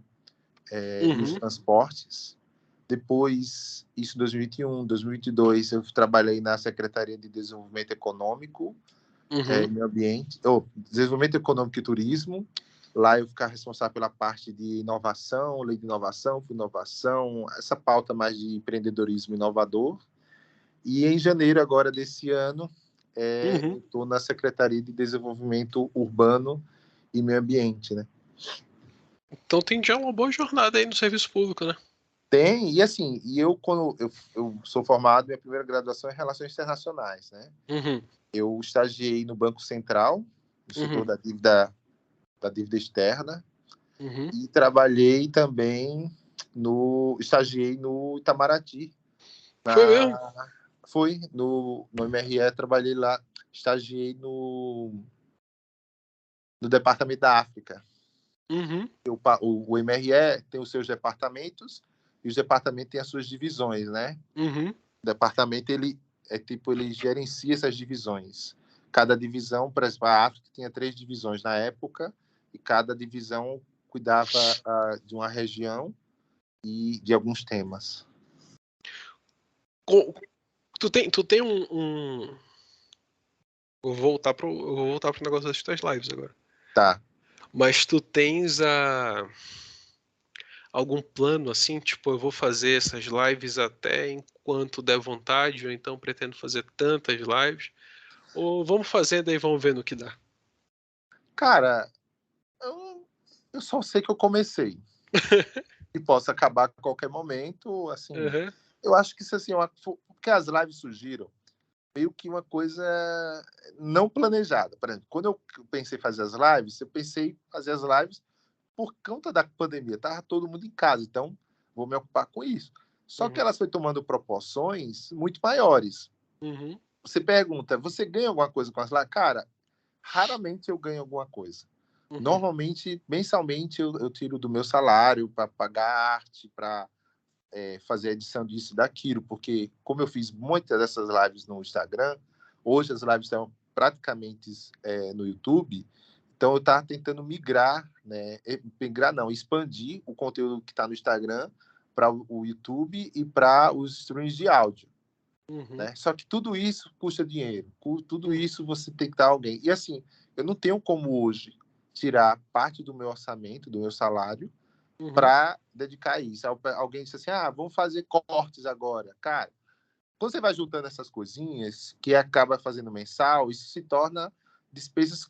e os transportes. Depois, isso em 2021, 2022, eu trabalhei na Secretaria de Desenvolvimento Econômico e Meio Ambiente, Desenvolvimento Econômico e Turismo. Lá eu ficava responsável pela parte de inovação, lei de inovação, essa pauta mais de empreendedorismo inovador. E em janeiro agora desse ano, eu estou na Secretaria de Desenvolvimento Urbano e Meio Ambiente, né? Então tem já uma boa jornada aí no serviço público, né? Tem, e assim, quando eu sou formado, minha primeira graduação é em Relações Internacionais, né? Eu estagiei no Banco Central, no setor da dívida externa, e trabalhei também estagiei no Itamaraty. Foi mesmo? Foi, no MRE, trabalhei lá, estagiei no Departamento da África. O MRE tem os seus departamentos, e os departamentos têm as suas divisões, né? O departamento, ele gerencia essas divisões. Cada divisão, por exemplo, a África tinha 3 divisões na época, e cada divisão cuidava de uma região e de alguns temas. Tu tem eu vou voltar pro negócio das tuas lives agora. Tá. Mas tu tens algum plano assim, tipo, eu vou fazer essas lives até enquanto der vontade, ou então pretendo fazer tantas lives, ou vamos fazendo aí, vamos ver no que dá. Cara, eu só sei que eu comecei. E posso acabar a qualquer momento, assim. Uhum. Eu acho que isso, assim, porque as lives surgiram meio que uma coisa não planejada. Por exemplo, quando eu pensei em fazer as lives, eu pensei em fazer as lives por conta da pandemia. Tava todo mundo em casa, então vou me ocupar com isso. Só que Uhum. elas foi tomando proporções muito maiores. Uhum. Você pergunta, você ganha alguma coisa com as lives? Cara, raramente eu ganho alguma coisa. Uhum. Normalmente, mensalmente, eu tiro do meu salário para pagar arte, para fazer a edição disso e daquilo, porque como eu fiz muitas dessas lives no Instagram, hoje as lives estão praticamente no YouTube, então eu estava tentando migrar, né? Migrar não, expandir o conteúdo que está no Instagram para o YouTube e para os streams de áudio. Uhum. Né? Só que tudo isso custa dinheiro, tudo isso você tem que dar alguém. E assim, eu não tenho como hoje tirar parte do meu orçamento, do meu salário, Uhum. para dedicar a isso. Alguém disse assim, vamos fazer cortes agora. Cara, quando você vai juntando essas coisinhas, que acaba fazendo mensal, isso se torna despesas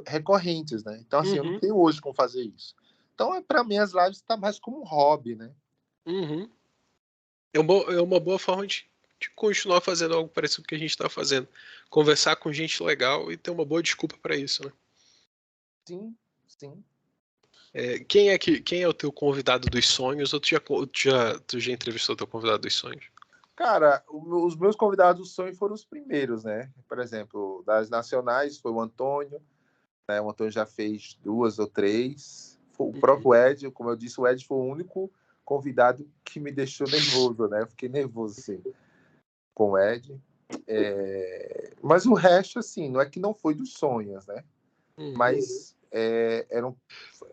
recorrentes, né? Então, assim, eu não Uhum. tenho hoje como fazer isso. Então, para mim, as lives está mais como um hobby, né? Uhum. É uma boa forma de continuar fazendo algo parecido com o que a gente está fazendo. Conversar com gente legal e ter uma boa desculpa para isso, né? Sim, sim. Quem é o teu convidado dos sonhos? Ou tu já entrevistou o teu convidado dos sonhos? Cara, os meus convidados do sonho foram os primeiros, né? Por exemplo, das nacionais foi o Antônio, né? O Antônio já fez 2 ou 3. O próprio Ed, como eu disse, o Ed foi o único convidado que me deixou nervoso, né? Eu fiquei nervoso, assim, com o Ed. Mas o resto, assim, não é que não foi dos sonhos, né? Mas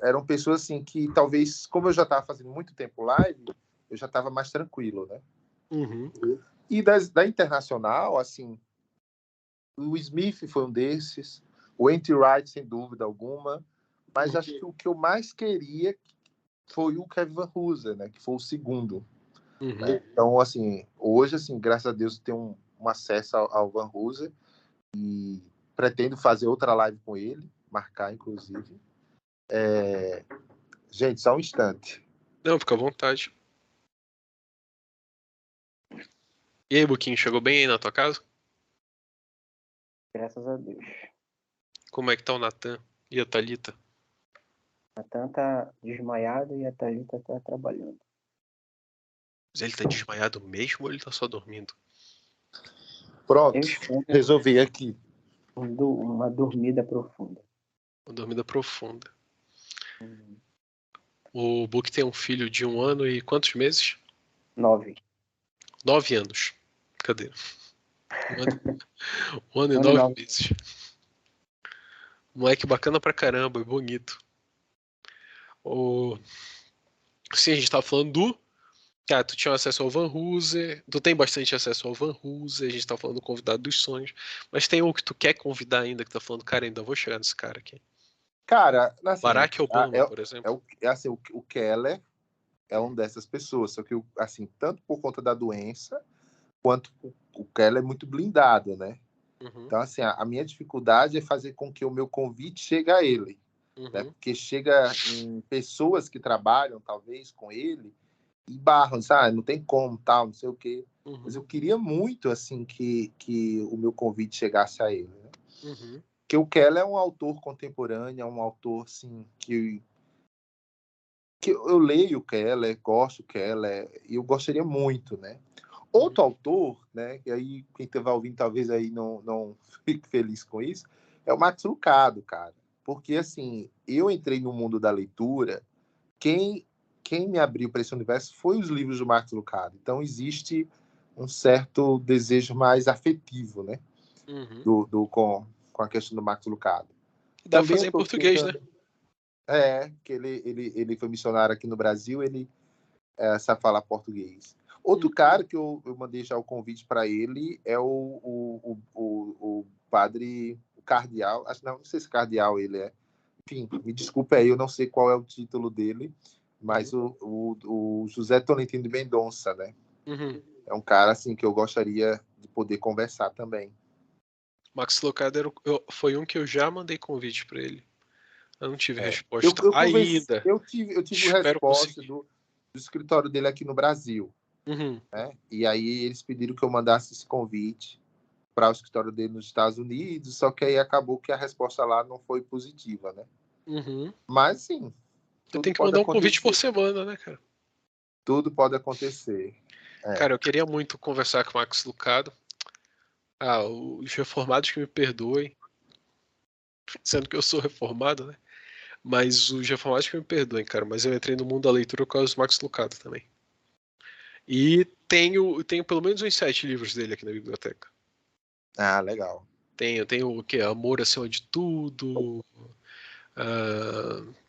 eram pessoas, assim, que talvez, como eu já estava fazendo muito tempo live, eu já estava mais tranquilo, né? Uhum. E da internacional, assim, o Smith foi um desses, o Andy Wright, sem dúvida alguma, mas acho que o que eu mais queria foi o Kevin Van Hooser, né, que foi o segundo. Uhum. Né? Então, assim, hoje, assim, graças a Deus, tenho um acesso ao Van Hooser e pretendo fazer outra live com ele, marcar, inclusive. Gente, só um instante. Não, fica à vontade. E aí, Buquinho, chegou bem aí na tua casa? Graças a Deus. Como é que tá o Natan e a Thalita? Natan tá desmaiado e a Thalita tá trabalhando. Mas ele tá desmaiado mesmo ou ele tá só dormindo? Pronto, Eu espero resolvi aqui. uma dormida profunda. Uma dormida profunda. O Book tem um filho de 1 ano e quantos meses? 9. 9 anos. Cadê? 1 ano e Ano 9 9. meses. Moleque bacana pra caramba, e bonito. Sim, a gente tava falando do... Cara, tu tinha acesso ao Van Hooser, tu tem bastante acesso ao Van Hooser, a gente tá falando do convidado dos sonhos, mas tem um que tu quer convidar ainda, que tá falando, cara, ainda vou chegar nesse cara aqui. Cara, assim, Barack Obama, por exemplo. assim, o Keller é uma dessas pessoas, só que, assim, tanto por conta da doença, quanto o Keller é muito blindado, né? Uhum. Então, assim, a minha dificuldade é fazer com que o meu convite chegue a ele, né? Uhum. Porque chega em pessoas que trabalham, talvez, com ele, e barram, sabe? Não tem como, tal, não sei o quê. Uhum. Mas eu queria muito, assim, que o meu convite chegasse a ele, né? Uhum. Porque o Keller é um autor contemporâneo, é um autor, assim, que eu leio o Keller, gosto do Keller, e eu gostaria muito, né? Outro autor, né, e aí quem vai ouvindo talvez aí não fique feliz com isso, é o Max Lucado, cara. Porque, assim, eu entrei no mundo da leitura, quem me abriu para esse universo foi os livros do Max Lucado. Então, existe um certo desejo mais afetivo, né, Uhum. com a questão do Max Lucado. Dá pra Também fazer eu em estou português, tentando... né? que ele foi missionário aqui no Brasil, ele sabe falar português. Outro cara que eu mandei já o convite para ele é o padre, o cardeal, acho não sei se cardeal ele é. Enfim, me desculpe aí, eu não sei qual é o título dele, mas o José Tolentino de Mendonça, né? Uhum. É um cara assim que eu gostaria de poder conversar também. Max Lucado foi um que eu já mandei convite para ele. Eu não tive resposta ainda. Eu tive Espero resposta conseguir. do escritório dele aqui no Brasil. Uhum. Né? E aí eles pediram que eu mandasse esse convite para o escritório dele nos Estados Unidos, só que aí acabou que a resposta lá não foi positiva, né? Uhum. Mas sim, Você tem que mandar um convite por semana, né, cara? Tudo pode acontecer. Cara, eu queria muito conversar com o Max Lucado. Os reformados que me perdoem, sendo que eu sou reformado, né? Mas os reformados que me perdoem, cara. Mas eu entrei no mundo da leitura por causa do Max Lucado também. E tenho pelo menos uns 7 livros dele aqui na biblioteca. Ah, legal. Tenho o que? Amor Acima de Tudo.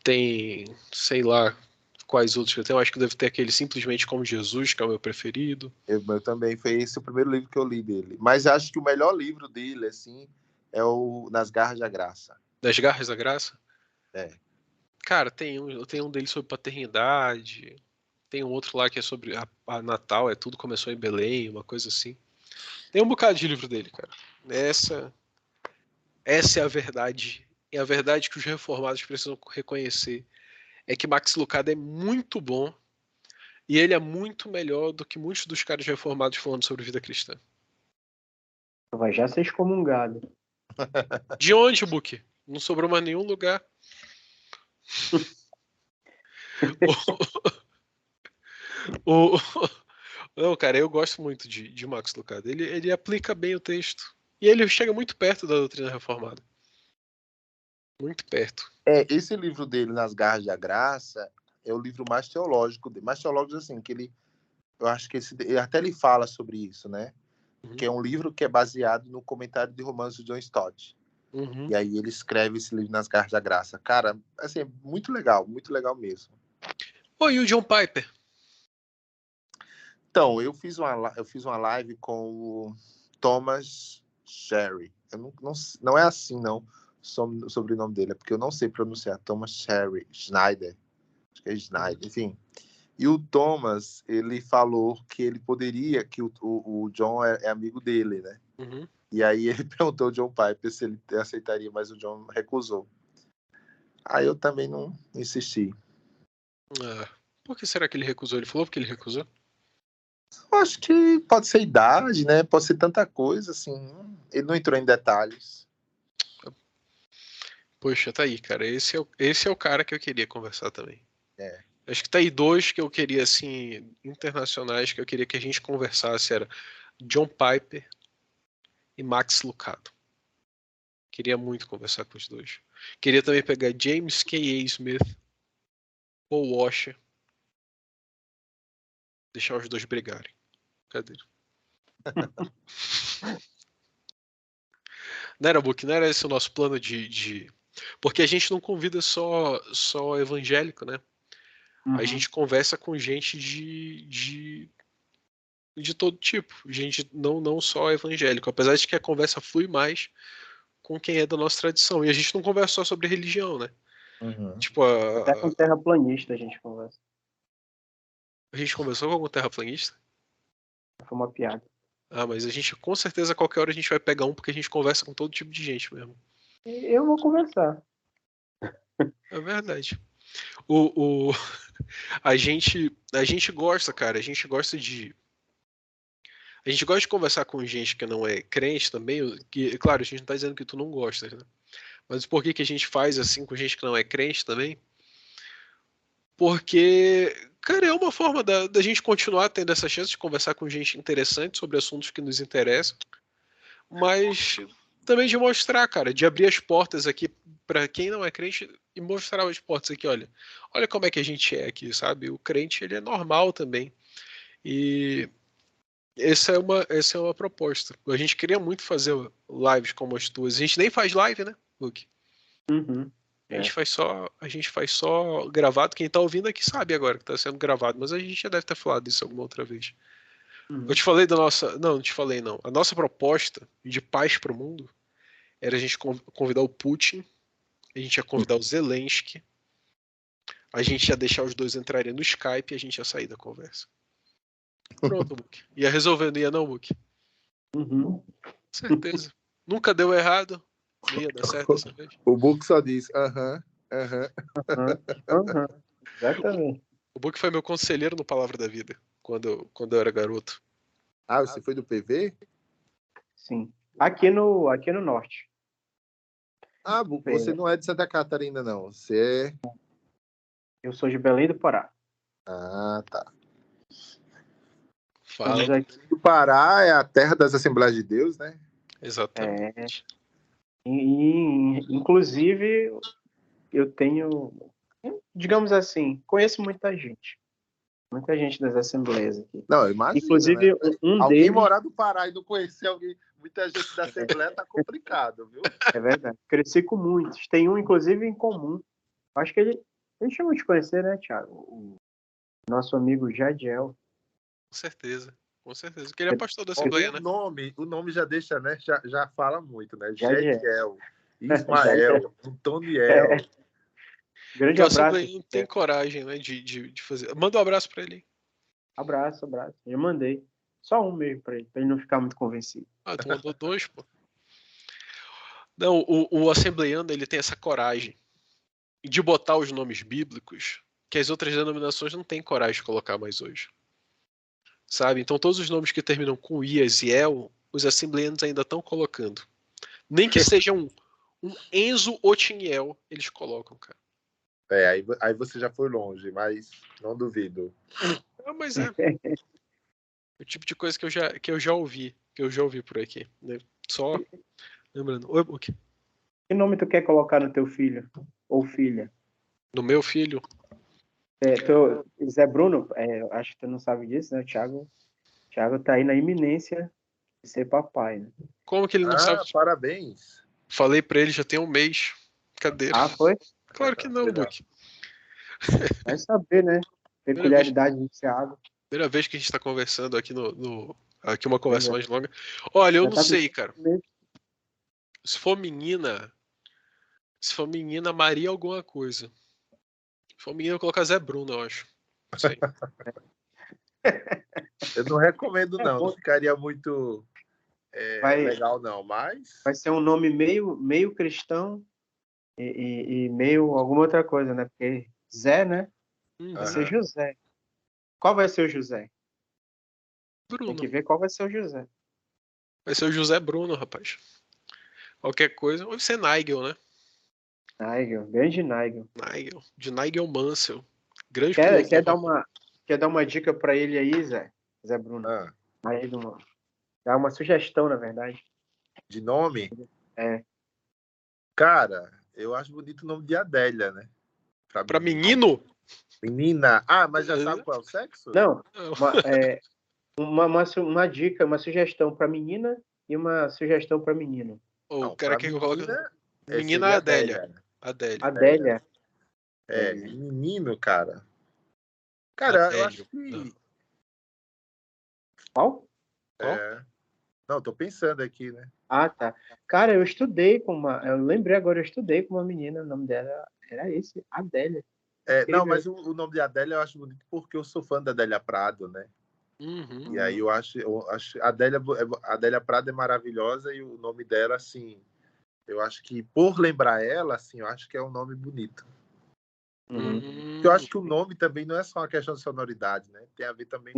Tem, sei lá, quais outros que eu tenho. Acho que deve ter aquele Simplesmente Como Jesus, que é o meu preferido. Eu também, foi esse o primeiro livro que eu li dele. Mas acho que o melhor livro dele, assim, é o Nas Garras da Graça. Das Garras da Graça? É. Cara, eu tenho um dele sobre paternidade. Tem um outro lá que é sobre a Natal, tudo começou em Belém, uma coisa assim. Tem um bocado de livro dele, cara. Essa é a verdade. É a verdade que os reformados precisam reconhecer. É que Max Lucado é muito bom e ele é muito melhor do que muitos dos caras reformados falando sobre vida cristã. Vai já ser excomungado. De onde, Buki? Não sobrou mais nenhum lugar. Não, cara, eu gosto muito de Max Lucado. Ele aplica bem o texto. E ele chega muito perto da doutrina reformada. Muito perto. Esse livro dele, Nas Garras da Graça, é o livro mais teológico dele. Mais teológico, assim, que eu acho que até ele fala sobre isso, né? Uhum. Que é um livro que é baseado no comentário de Romanos de John Stott. Uhum. E aí ele escreve esse livro Nas Garras da Graça. Cara, assim, é muito legal mesmo. E o John Piper? Então, eu fiz uma live com o Thomas Sherry. Não é assim, não, o sobrenome dele, é porque eu não sei pronunciar. Thomas Sherry, Schneider. Acho que é Schneider, enfim. E o Thomas, ele falou que ele poderia, que o John é amigo dele, né? Uhum. E aí ele perguntou ao John Piper se ele aceitaria, mas o John recusou. Aí eu também não insisti. Por que será que ele recusou? Ele falou porque ele recusou? Eu acho que pode ser idade, né? Pode ser tanta coisa, assim. Ele não entrou em detalhes. Poxa, tá aí, cara. Esse é o cara que eu queria conversar também. É. Acho que tá aí 2 que eu queria, assim, internacionais, que eu queria que a gente conversasse, era John Piper e Max Lucado. Queria muito conversar com os 2. Queria também pegar James K.A. Smith, Paul Washer, deixar os 2 brigarem. Cadê? Não era, Book, não era esse o nosso plano de... Porque a gente não convida só evangélico, né? Uhum. A gente conversa com gente de todo tipo. Gente não só evangélico. Apesar de que a conversa flui mais com quem é da nossa tradição. E a gente não conversa só sobre religião, né? Uhum. Tipo, Até com terraplanista a gente conversa. a gente conversou com algum terraplanista? Foi uma piada. Mas a gente, com certeza, a qualquer hora a gente vai pegar um, porque a gente conversa com todo tipo de gente mesmo. Eu vou conversar. É verdade. A gente gosta, cara. A gente gosta de conversar com gente que não é crente também. Que, claro, a gente não tá dizendo que tu não gosta, né? Mas por que a gente faz assim com gente que não é crente também? Porque, cara, é uma forma da gente continuar tendo essa chance de conversar com gente interessante sobre assuntos que nos interessam, mas também de mostrar, cara, de abrir as portas aqui para quem não é crente e mostrar as portas aqui, olha como é que a gente é aqui, sabe? O crente, ele é normal também. E essa é uma proposta. A gente queria muito fazer lives como as tuas. A gente nem faz live, né, Luke? Uhum. A gente faz só gravado. Quem tá ouvindo aqui sabe agora que tá sendo gravado, mas a gente já deve ter falado isso alguma outra vez. Uhum. Eu te falei da nossa. Não te falei, não. A nossa proposta de paz para o mundo era a gente convidar o Putin, a gente ia convidar o Zelensky, a gente ia deixar os dois entrarem no Skype e a gente ia sair da conversa. Pronto, Book. Ia resolver, não ia não, Book? Uhum. Certeza. Nunca deu errado. Não ia dar certo dessa vez. O Book só diz, aham, aham. Uhum. Exatamente. O Book foi meu conselheiro no Palavra da Vida, quando eu era garoto. Ah, você foi do PV? Sim. Aqui no norte. Ah, Book, você não é de Santa Catarina, não. Você é... Eu sou de Belém do Pará. Ah, tá. Fala. Estamos aqui. O Pará é a terra das Assembleias de Deus, né? Exatamente. Inclusive, eu tenho, digamos assim, conheço muita gente. Muita gente das assembleias aqui. Não, imagina, Inclusive, né? um Alguém deles... morar no Pará e não conhecer alguém, muita gente da Assembleia tá complicado, viu? É verdade. Cresci com muitos. Tem um, inclusive, em comum. Acho que ele chamou de conhecer, né, Thiago? O nosso amigo Jadiel. Com certeza. Com certeza. Porque ele é pastor da Assembleia, né? O nome já deixa, né? Já fala muito, né? Jadiel. Jediel, Ismael, Antoniel. Grande Que o abraço. Assembleia não tem coragem, né, de fazer. Manda um abraço pra ele. Abraço. Eu mandei. Só um mesmo pra ele não ficar muito convencido. Ah, tu mandou 2, pô. Não, o assembleiano, ele tem essa coragem de botar os nomes bíblicos que as outras denominações não têm coragem de colocar mais hoje. Sabe? Então todos os nomes que terminam com Ias e El, os assembleianos ainda estão colocando. Nem que seja um Enzo Otiniel, eles colocam, cara. Aí você já foi longe, mas não duvido. Ah, mas é. O tipo de coisa que eu já ouvi por aqui. Né? Só lembrando. Oi, Book. Que nome tu quer colocar no teu filho? Ou filha? No meu filho. Zé Bruno, acho que tu não sabe disso, né? O Thiago tá aí na iminência de ser papai, né? Como que ele não sabe? Parabéns. Falei pra ele já tem um mês. Cadê? Ah, foi? Claro que não, Legal. Book. Vai saber, né? Peculiaridade do Thiago. Primeira vez que a gente tá conversando aqui aqui uma conversa Pois é. mais longa. Olha, eu Já não tá sei, cara. mesmo. Se for menina, Maria alguma coisa. Se for menina, eu vou colocar Zé Bruno, eu acho. Não sei. Eu não recomendo, não. bom. Não ficaria muito legal, não. Mas Vai ser um nome meio cristão e meio alguma outra coisa, né? Porque Zé, né? Vai ser José. Qual vai ser o José? Tem Bruno. que ver qual vai ser o José. Vai ser o José Bruno, rapaz. Qualquer coisa. Vai ser Nigel, né? Nigel, grande Nigel. Nigel. De Nigel Mansell. Grande Quer piloto. dar uma dica para ele aí, Zé Bruno? Aí, dá uma sugestão, na verdade. de nome, cara, eu acho bonito o nome de Adélia, né? Pra menino? Menina. Ah, mas já sabe qual é o sexo? Não, uma dica, uma sugestão para menina e uma sugestão para menino. O cara que coloca. Menina seria Adélia. Adélia. Menino, cara. Cara, eu acho que... Não. Qual? Não, tô pensando aqui, né? Ah, tá. Cara, eu lembrei agora, eu estudei com uma menina, o nome dela era esse, Adélia. Não, mas o nome de Adélia eu acho bonito porque eu sou fã da Adélia Prado, né? Uhum. E aí eu acho Adélia Prado é maravilhosa e o nome dela, assim, eu acho que por lembrar ela, assim, eu acho que é um nome bonito. Eu acho que o nome também não é só uma questão de sonoridade, né? Tem a ver também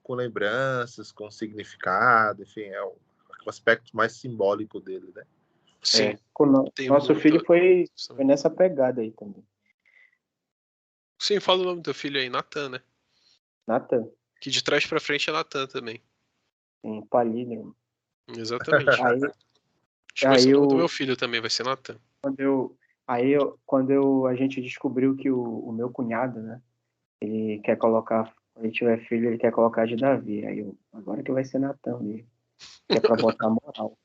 com lembranças, com significado, enfim, é o aspecto mais simbólico dele, né? Sim. Nosso filho foi nessa pegada aí também. Sim, fala o nome do teu filho aí, Natan, né? Natan. Que de trás pra frente é Natan também. Em palíndromo. Exatamente. Aí o nome do meu filho também vai ser Natan. Quando a gente descobriu que o meu cunhado, né? Ele quer colocar, quando ele tiver filho, ele quer colocar de Davi. Agora que vai ser Natan mesmo. Que é pra botar moral.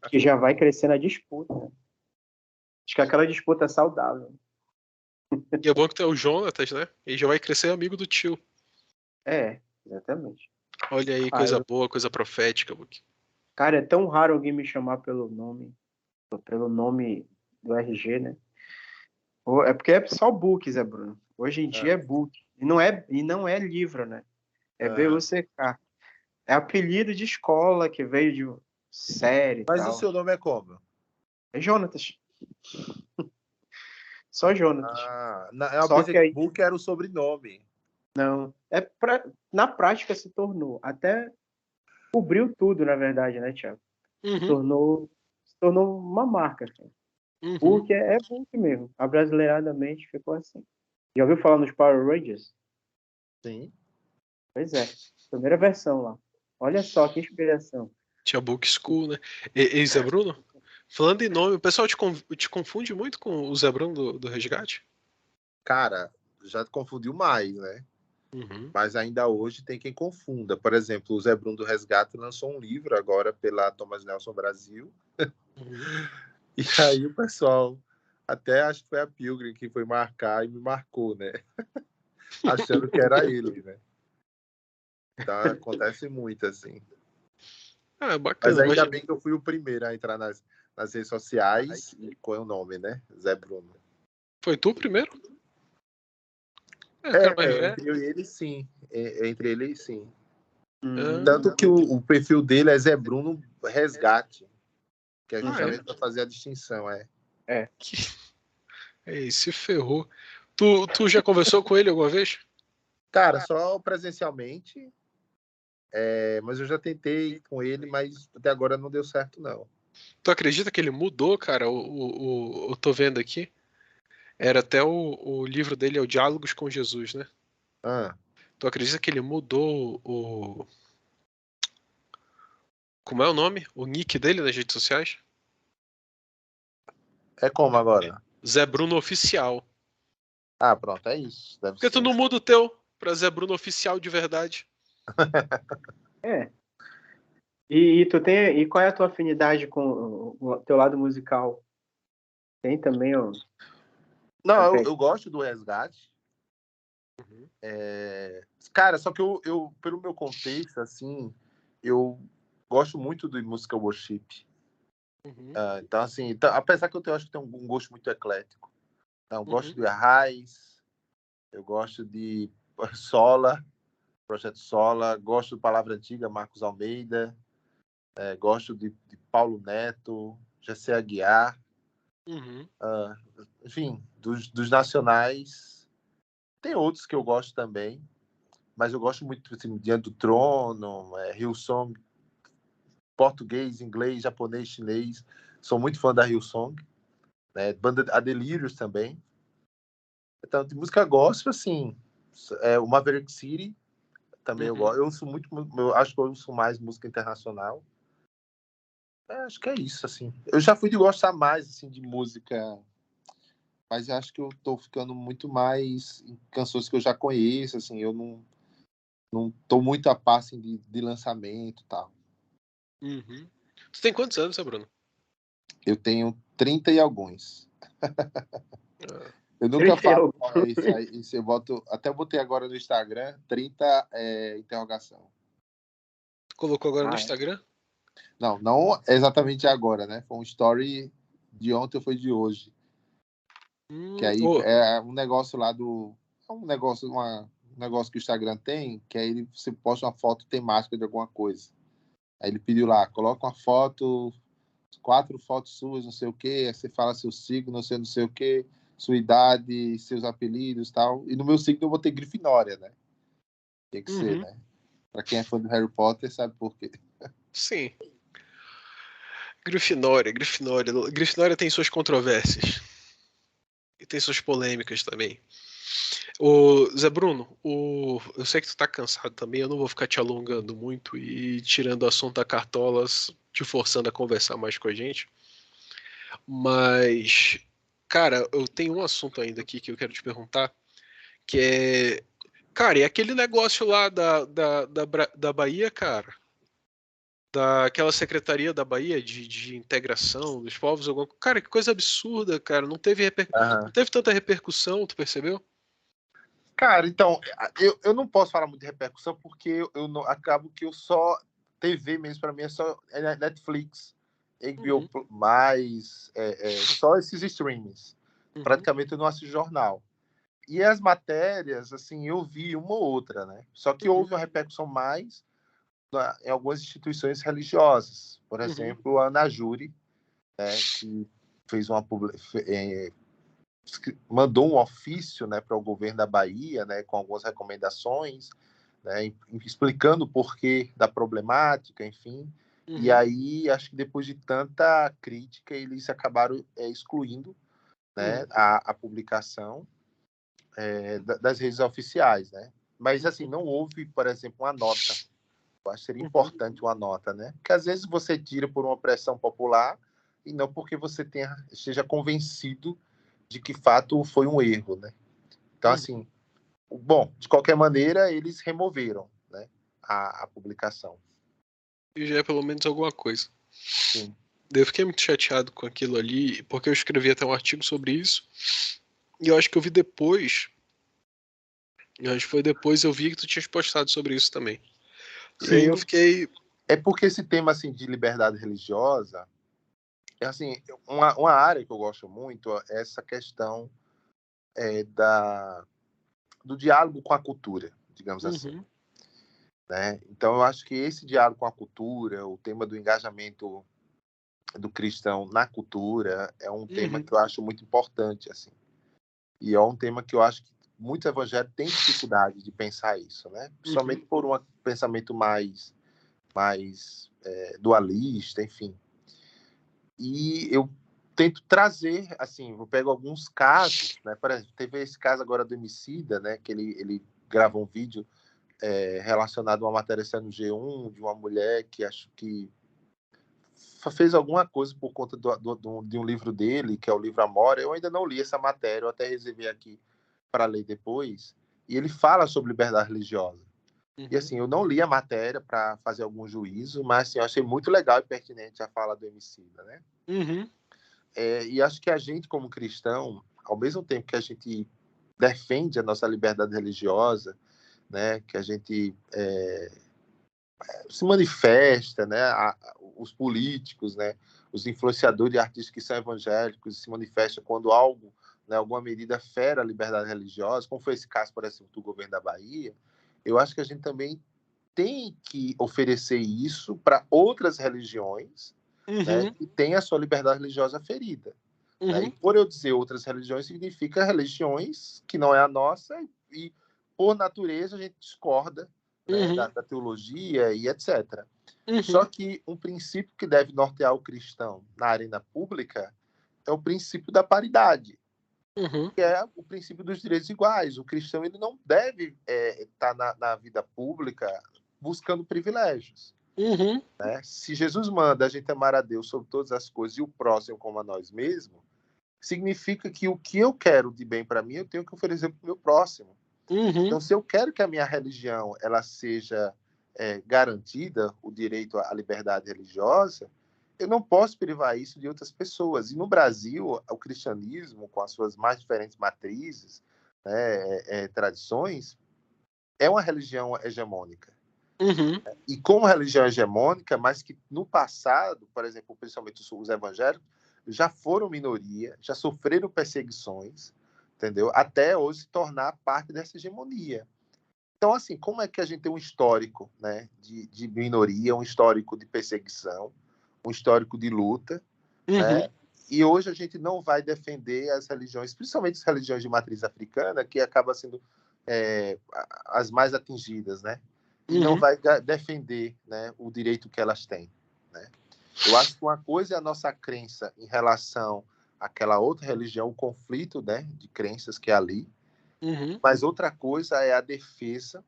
Que já vai crescer na disputa. Né? Acho que aquela disputa é saudável. E é bom que tem o Jonatas, né? Ele já vai crescer amigo do tio. Exatamente. Olha aí, coisa boa, coisa profética, Book. Cara, é tão raro alguém me chamar pelo nome do RG, né? É porque é só book, Zé Bruno. Hoje em dia é book. E não é livro, né? É BUCK. É apelido de escola que veio de série e Mas tal. o seu nome é como? É Jonatas. Só Jonatas. Eu Só pensei que que aí, Book era o sobrenome. não. Na prática se tornou. Até cobriu tudo, na verdade, né, Thiago? Se tornou uma marca, assim. Book é book mesmo. Abrasileiradamente ficou assim. Já ouviu falar nos Power Rangers? Sim. Pois é. Primeira versão lá. Olha só que inspiração. Tinha Book School, né? E Zé Bruno? Falando em nome, o pessoal te confunde muito com o Zé Bruno do Resgate? Cara, já confundiu mais, né? Mas ainda hoje tem quem confunda. Por exemplo, o Zé Bruno do Resgate lançou um livro agora pela Thomas Nelson Brasil. E aí o pessoal, até acho que foi a Pilgrim que foi marcar e me marcou, né? Achando que era ele, né? Então acontece muito, assim. Bacana. Mas ainda bem que eu fui o primeiro a entrar nas redes sociais e qual é o nome, né? Zé Bruno. Foi tu primeiro? Entre eles, sim. Entre eles, sim. Ah. Tanto que o perfil dele é Zé Bruno Resgate, que é justamente para fazer a distinção, Se ferrou. Tu já conversou com ele alguma vez? Cara, só presencialmente, mas eu já tentei com ele, mas até agora não deu certo, não. Tu acredita que ele mudou, cara? Eu tô vendo aqui. Era até o livro dele, é o Diálogos com Jesus, né? Tu acredita que ele mudou o... Como é o nome? O nick dele nas redes sociais? É como agora? Zé Bruno Oficial. Ah, pronto, é isso. Deve Por que ser. tu não muda o teu pra Zé Bruno Oficial de verdade? E tu tem. E qual é a tua afinidade com o teu lado musical? Tem também, ó. Não, eu gosto do Resgate. Cara, só que eu, pelo meu contexto, assim, eu gosto muito de música worship. Então, assim, apesar que eu acho que tem um gosto muito eclético. Então, eu gosto de Arraiz, eu gosto de Sola, Projeto Sola, gosto de Palavra Antiga, Marcos Almeida, gosto de Paulo Neto, Jessé Aguiar, enfim, dos nacionais. Tem outros que eu gosto também, mas eu gosto muito assim, Diante do Trono, Hillsong, português, inglês, japonês, chinês. Sou muito fã da Hillsong, né? Banda a Delirious também. Então, de música gospel, assim, o Maverick City também eu gosto. Eu ouço muito, eu acho que eu ouço mais música internacional. Acho que é isso, assim. Eu já fui de gostar mais, assim, de música, mas eu acho que eu tô ficando muito mais em canções que eu já conheço, assim, eu não tô muito a par, assim, de lançamento e tal. Tu tem quantos anos, Bruno? Eu tenho 30 e alguns. Eu nunca falo qual é esse eu boto, até eu botei agora no Instagram, 30 interrogação. Colocou agora no Instagram? Não exatamente agora, né? Foi um story de ontem ou foi de hoje. Que aí é um negócio lá do... É um negócio que o Instagram tem, que aí você posta uma foto temática de alguma coisa. Aí ele pediu lá, coloca uma foto, 4 fotos suas, não sei o quê, aí você fala seu signo, não sei o quê, sua idade, seus apelidos e tal. E no meu signo eu botei Grifinória, né? Tem que ser, né? Pra quem é fã do Harry Potter, sabe por quê. Sim. Grifinória tem suas controvérsias. E tem suas polêmicas também. Zé Bruno, eu sei que tu tá cansado também, eu não vou ficar te alongando muito e tirando o assunto da cartola, te forçando a conversar mais com a gente. Mas, cara, eu tenho um assunto ainda aqui que eu quero te perguntar, que é... Cara, e aquele negócio lá da Bahia, cara? Daquela Secretaria da Bahia de Integração dos Povos, cara, que coisa absurda, cara. Não teve tanta repercussão, tu percebeu? Cara, então, eu não posso falar muito de repercussão, porque eu não, acabo que eu só... TV mesmo, para mim, é só Netflix, HBO+, só esses streamings. Praticamente eu não assisto jornal. E as matérias, assim, eu vi uma ou outra, né? Só que houve uma repercussão mais em algumas instituições religiosas. Por exemplo, a Anajure, né, que fez mandou um ofício, né, para o governo da Bahia, né, com algumas recomendações, né, explicando o porquê da problemática, enfim. E aí, acho que depois de tanta crítica, eles acabaram excluindo, né, a publicação das redes oficiais, né? Mas, assim, não houve, por exemplo, uma nota. Eu acho que seria importante uma nota, né? Porque, às vezes, você tira por uma pressão popular e não porque você esteja convencido de que, fato, foi um erro, né? Então, assim, bom, de qualquer maneira, eles removeram, né, a publicação. E já é pelo menos alguma coisa. Sim. Eu fiquei muito chateado com aquilo ali, porque eu escrevi até um artigo sobre isso, e eu acho que eu vi depois, eu vi que tu tinhas postado sobre isso também. Sim. E aí eu fiquei... É porque esse tema, assim, de liberdade religiosa, é, assim, uma área que eu gosto muito é essa questão do diálogo com a cultura, digamos assim. Né? Então, eu acho que esse diálogo com a cultura, o tema do engajamento do cristão na cultura, é um tema que eu acho muito importante, assim. E é um tema que eu acho que muitos evangélicos têm dificuldade de pensar isso, né? Principalmente por um pensamento mais dualista, enfim. E eu tento trazer, assim, eu pego alguns casos, né? Por exemplo, teve esse caso agora do Emicida, né? Que ele gravou um vídeo relacionado a uma matéria no G1 de uma mulher que acho que fez alguma coisa por conta de um livro dele, que é o livro Amora. Eu ainda não li essa matéria, eu até reservei aqui para ler depois. E ele fala sobre liberdade religiosa. E assim, eu não li a matéria para fazer algum juízo, mas assim, eu achei muito legal e pertinente a fala do Emicida, né? E acho que a gente, como cristão, ao mesmo tempo que a gente defende a nossa liberdade religiosa, né, que a gente se manifesta, né, os políticos, né, os influenciadores e artistas que são evangélicos se manifestam quando algo, né, alguma medida fere a liberdade religiosa, como foi esse caso, por exemplo, do governo da Bahia. Eu acho que a gente também tem que oferecer isso para outras religiões, né, que têm a sua liberdade religiosa ferida. Né? E por eu dizer outras religiões, significa religiões que não é a nossa e, por natureza, a gente discorda, né, da teologia e etc. Só que um princípio que deve nortear o cristão na arena pública é o princípio da paridade, que é o princípio dos direitos iguais. O cristão ele não deve estar na vida pública buscando privilégios. Né? Se Jesus manda a gente amar a Deus sobre todas as coisas e o próximo como a nós mesmos, significa que o que eu quero de bem para mim, eu tenho que oferecer para o meu próximo. Então, se eu quero que a minha religião ela seja garantida, o direito à liberdade religiosa, eu não posso privar isso de outras pessoas. E no Brasil, o cristianismo, com as suas mais diferentes matrizes, né, tradições, é uma religião hegemônica. E como religião hegemônica, mas que no passado, por exemplo, principalmente os evangélicos, já foram minoria, já sofreram perseguições, entendeu? Até hoje se tornar parte dessa hegemonia. Então, assim, como é que a gente tem um histórico, né, de minoria, um histórico de perseguição, um histórico de luta, né? E hoje a gente não vai defender as religiões, principalmente as religiões de matriz africana, que acabam sendo as mais atingidas, né? E não vai defender, né, o direito que elas têm, né? Eu acho que uma coisa é a nossa crença em relação àquela outra religião, o conflito, né, de crenças que é ali, mas outra coisa é a defesa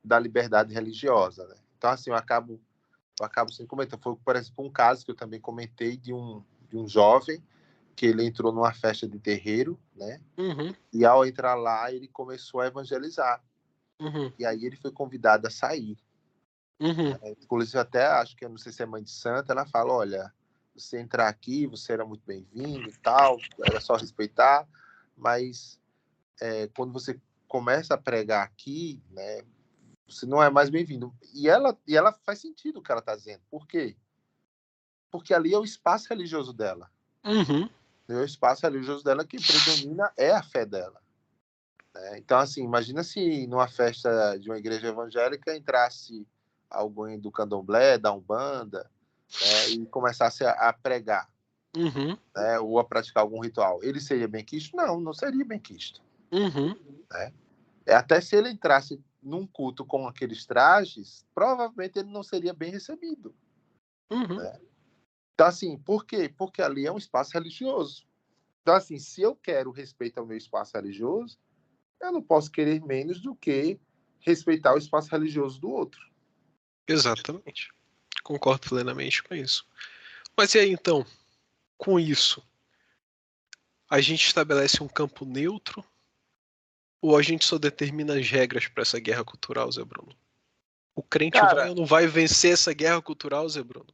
da liberdade religiosa, né? Então, assim, eu acabo sem comentar. Foi, por exemplo, um caso que eu também comentei de um jovem que ele entrou numa festa de terreiro, né? E ao entrar lá, ele começou a evangelizar. E aí ele foi convidado a sair. Inclusive, até acho que, eu não sei se é mãe de santo, ela fala, olha, você entrar aqui, você era muito bem-vindo e tal, era só respeitar, mas quando você começa a pregar aqui, né, você não é mais bem-vindo. E ela faz sentido o que ela está dizendo. Por quê? Porque ali é o espaço religioso dela. É o espaço religioso dela que predomina é a fé dela. Né? Então, assim, imagina se numa festa de uma igreja evangélica entrasse alguém do candomblé, da Umbanda, né, e começasse a pregar, né, ou a praticar algum ritual. Ele seria benquisto? Não, não seria benquisto. Né? Até se ele entrasse num culto com aqueles trajes, provavelmente ele não seria bem recebido. Né? Então, assim, por quê? Porque ali é um espaço religioso. Então, assim, se eu quero respeito ao meu espaço religioso, eu não posso querer menos do que respeitar o espaço religioso do outro. Exatamente. Concordo plenamente com isso. Mas e aí, então, com isso, a gente estabelece um campo neutro ou a gente só determina as regras para essa guerra cultural, Zé Bruno? O crente vai ou não vai vencer essa guerra cultural, Zé Bruno?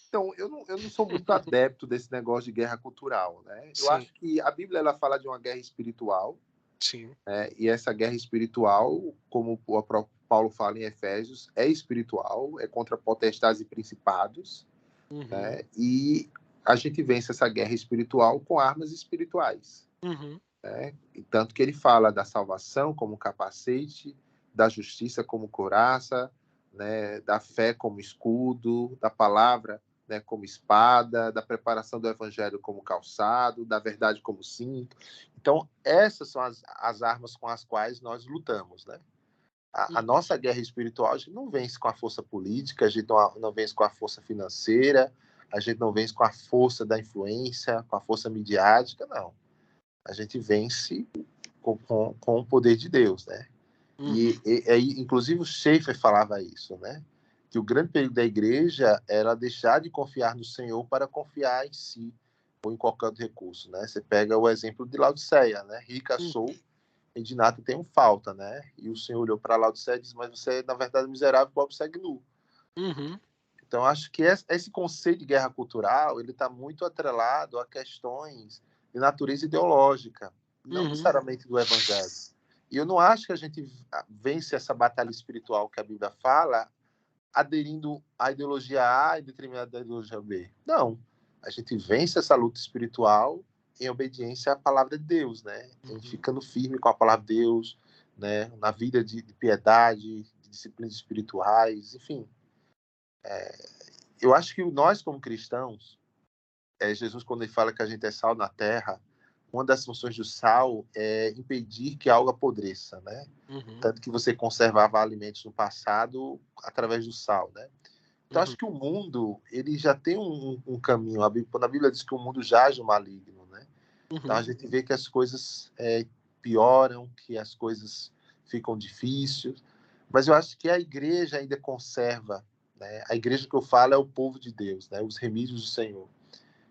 Então, eu não sou muito adepto desse negócio de guerra cultural, né? Eu acho que a Bíblia ela fala de uma guerra espiritual. Sim. Né? E essa guerra espiritual, como o próprio Paulo fala em Efésios, é espiritual, é contra potestades e principados. Né? E a gente vence essa guerra espiritual com armas espirituais. Né? E tanto que ele fala da salvação como capacete, da justiça como couraça, né? Da fé como escudo, da palavra, né, como espada, da preparação do evangelho como calçado, da verdade como cinto. Então, essas são as armas com as quais nós lutamos. Né? A nossa guerra espiritual, a gente não vence com a força política, a gente não vence com a força financeira, a gente não vence com a força da influência, com a força midiática, não. A gente vence com o poder de Deus, né? E inclusive o Schaeffer falava isso, né? Que o grande perigo da igreja era deixar de confiar no Senhor para confiar em si ou em qualquer outro recurso, né? Você pega o exemplo de Laodiceia, né? Rica sou e de nada tenho falta, né? E o Senhor olhou para Laodiceia e disse, mas você é, na verdade, miserável, pobre, segue nu. Então, acho que esse conceito de guerra cultural, ele está muito atrelado a questões de natureza ideológica, não necessariamente do evangelho. E eu não acho que a gente vence essa batalha espiritual que a Bíblia fala aderindo à ideologia A e determinada ideologia B. Não. A gente vence essa luta espiritual em obediência à palavra de Deus, né? Ficando firme com a palavra de Deus, né? Na vida de piedade, de disciplinas espirituais, enfim. Eu acho que nós, como cristãos, Jesus, quando ele fala que a gente é sal na terra, uma das funções do sal é impedir que algo apodreça, né? Tanto que você conservava alimentos no passado através do sal, né? Então, acho que o mundo, ele já tem um caminho. Quando a Bíblia diz que o mundo jaz no maligno, né? Então, a gente vê que as coisas pioram, que as coisas ficam difíceis. Mas eu acho que a igreja ainda conserva, né? A igreja que eu falo é o povo de Deus, né? Os remidos do Senhor.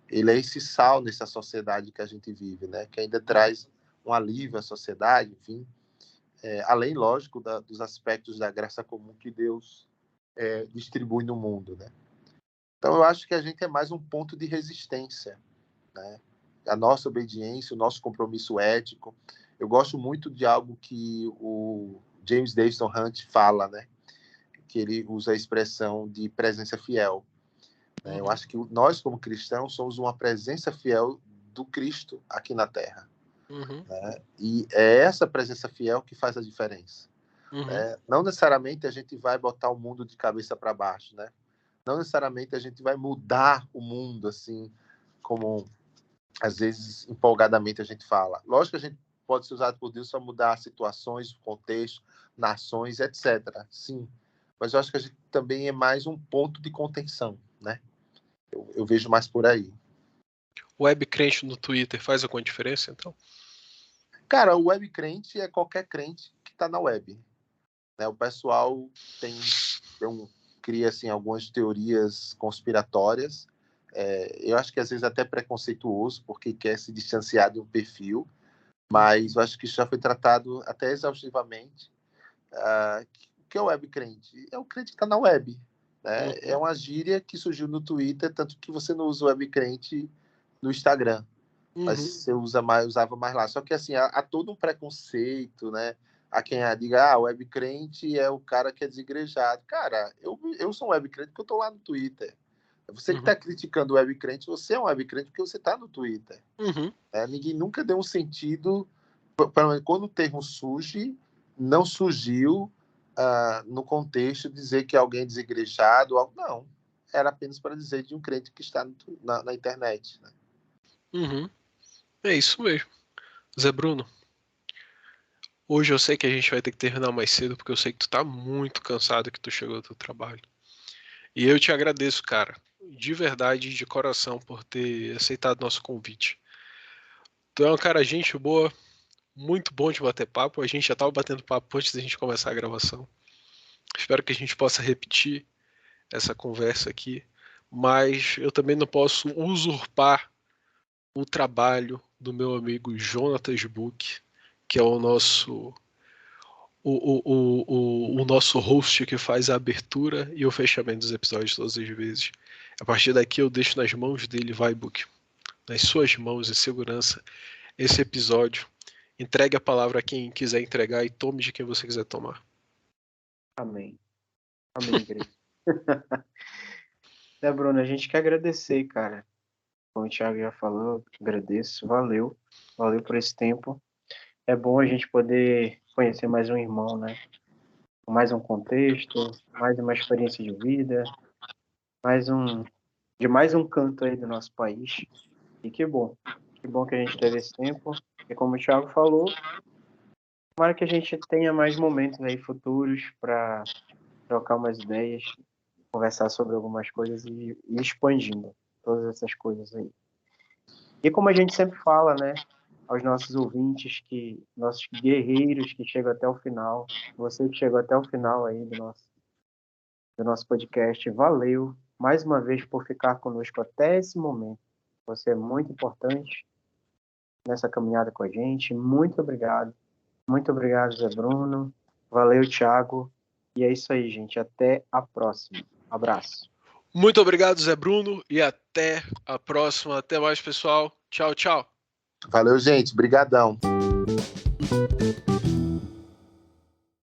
Ele é esse sal nessa sociedade que a gente vive, né? Que ainda traz um alívio à sociedade, enfim. Além, lógico, dos aspectos da graça comum que Deus distribui no mundo, né? Então, eu acho que a gente é mais um ponto de resistência, né? A nossa obediência, o nosso compromisso ético. Eu gosto muito de algo que o James Davison Hunt fala, né? Que ele usa a expressão de presença fiel. Eu acho que nós, como cristãos, somos uma presença fiel do Cristo aqui na Terra. Né? E é essa presença fiel que faz a diferença. Não necessariamente a gente vai botar o mundo de cabeça para baixo, né? Não necessariamente a gente vai mudar o mundo, assim, como às vezes empolgadamente a gente fala. Lógico que a gente pode ser usado por Deus para mudar situações, contextos, nações, etc. Sim, mas eu acho que a gente também é mais um ponto de contenção, né? Eu vejo mais por aí. O web crente no Twitter faz alguma diferença, então? Cara, o web crente é qualquer crente que está na web. Né? O pessoal cria assim, algumas teorias conspiratórias. Eu acho que às vezes até preconceituoso, porque quer se distanciar de um perfil, mas eu acho que isso já foi tratado até exaustivamente. O que é o web crente? É o crente que está na web. Né? É uma gíria que surgiu no Twitter, tanto que você não usa o web crente no Instagram. Mas você usava mais lá. Só que assim, há todo um preconceito, né? Há quem diga, o web crente é o cara que é desigrejado. Cara, eu sou um web crente porque eu estou lá no Twitter. Você que está criticando o web crente, você é um web crente porque você está no Twitter. Ninguém nunca deu um sentido. Quando o termo surge, não surgiu no contexto de dizer que alguém é desigrejado. Não. Era apenas para dizer de um crente que está na internet. Né? É isso mesmo. Zé Bruno, hoje eu sei que a gente vai ter que terminar mais cedo, porque eu sei que tu tá muito cansado que tu chegou do teu trabalho. E eu te agradeço, cara, de verdade, de coração, por ter aceitado nosso convite. Tu é um cara gente boa, muito bom de bater papo. A gente já tava batendo papo antes da gente começar a gravação. Espero que a gente possa repetir essa conversa aqui. Mas eu também não posso usurpar o trabalho do meu amigo Jonatas Book, que é o nosso o nosso host que faz a abertura e o fechamento dos episódios todas as vezes. A partir daqui eu deixo nas mãos dele, vai, Book, nas suas mãos, em segurança, esse episódio. Entregue a palavra a quem quiser entregar e tome de quem você quiser tomar. Amém. Amém, igreja. Né, Bruno, a gente quer agradecer, cara. Como o Thiago já falou, agradeço. Valeu. Valeu por esse tempo. É bom a gente poder conhecer mais um irmão, né? Mais um contexto, mais uma experiência de vida, mais um canto aí do nosso país. E que bom que a gente teve esse tempo. E como o Thiago falou, tomara que a gente tenha mais momentos aí futuros para trocar umas ideias, conversar sobre algumas coisas e ir expandindo todas essas coisas aí. E como a gente sempre fala, né, aos nossos ouvintes, nossos guerreiros que chegam até o final, você que chegou até o final aí do nosso podcast, valeu mais uma vez por ficar conosco até esse momento. Você é muito importante nessa caminhada com a gente. Muito obrigado. Muito obrigado, Zé Bruno. Valeu, Thiago. E é isso aí, gente. Até a próxima. Abraço. Muito obrigado, Zé Bruno, e até a próxima. Até mais, pessoal. Tchau, tchau. Valeu, gente. Brigadão.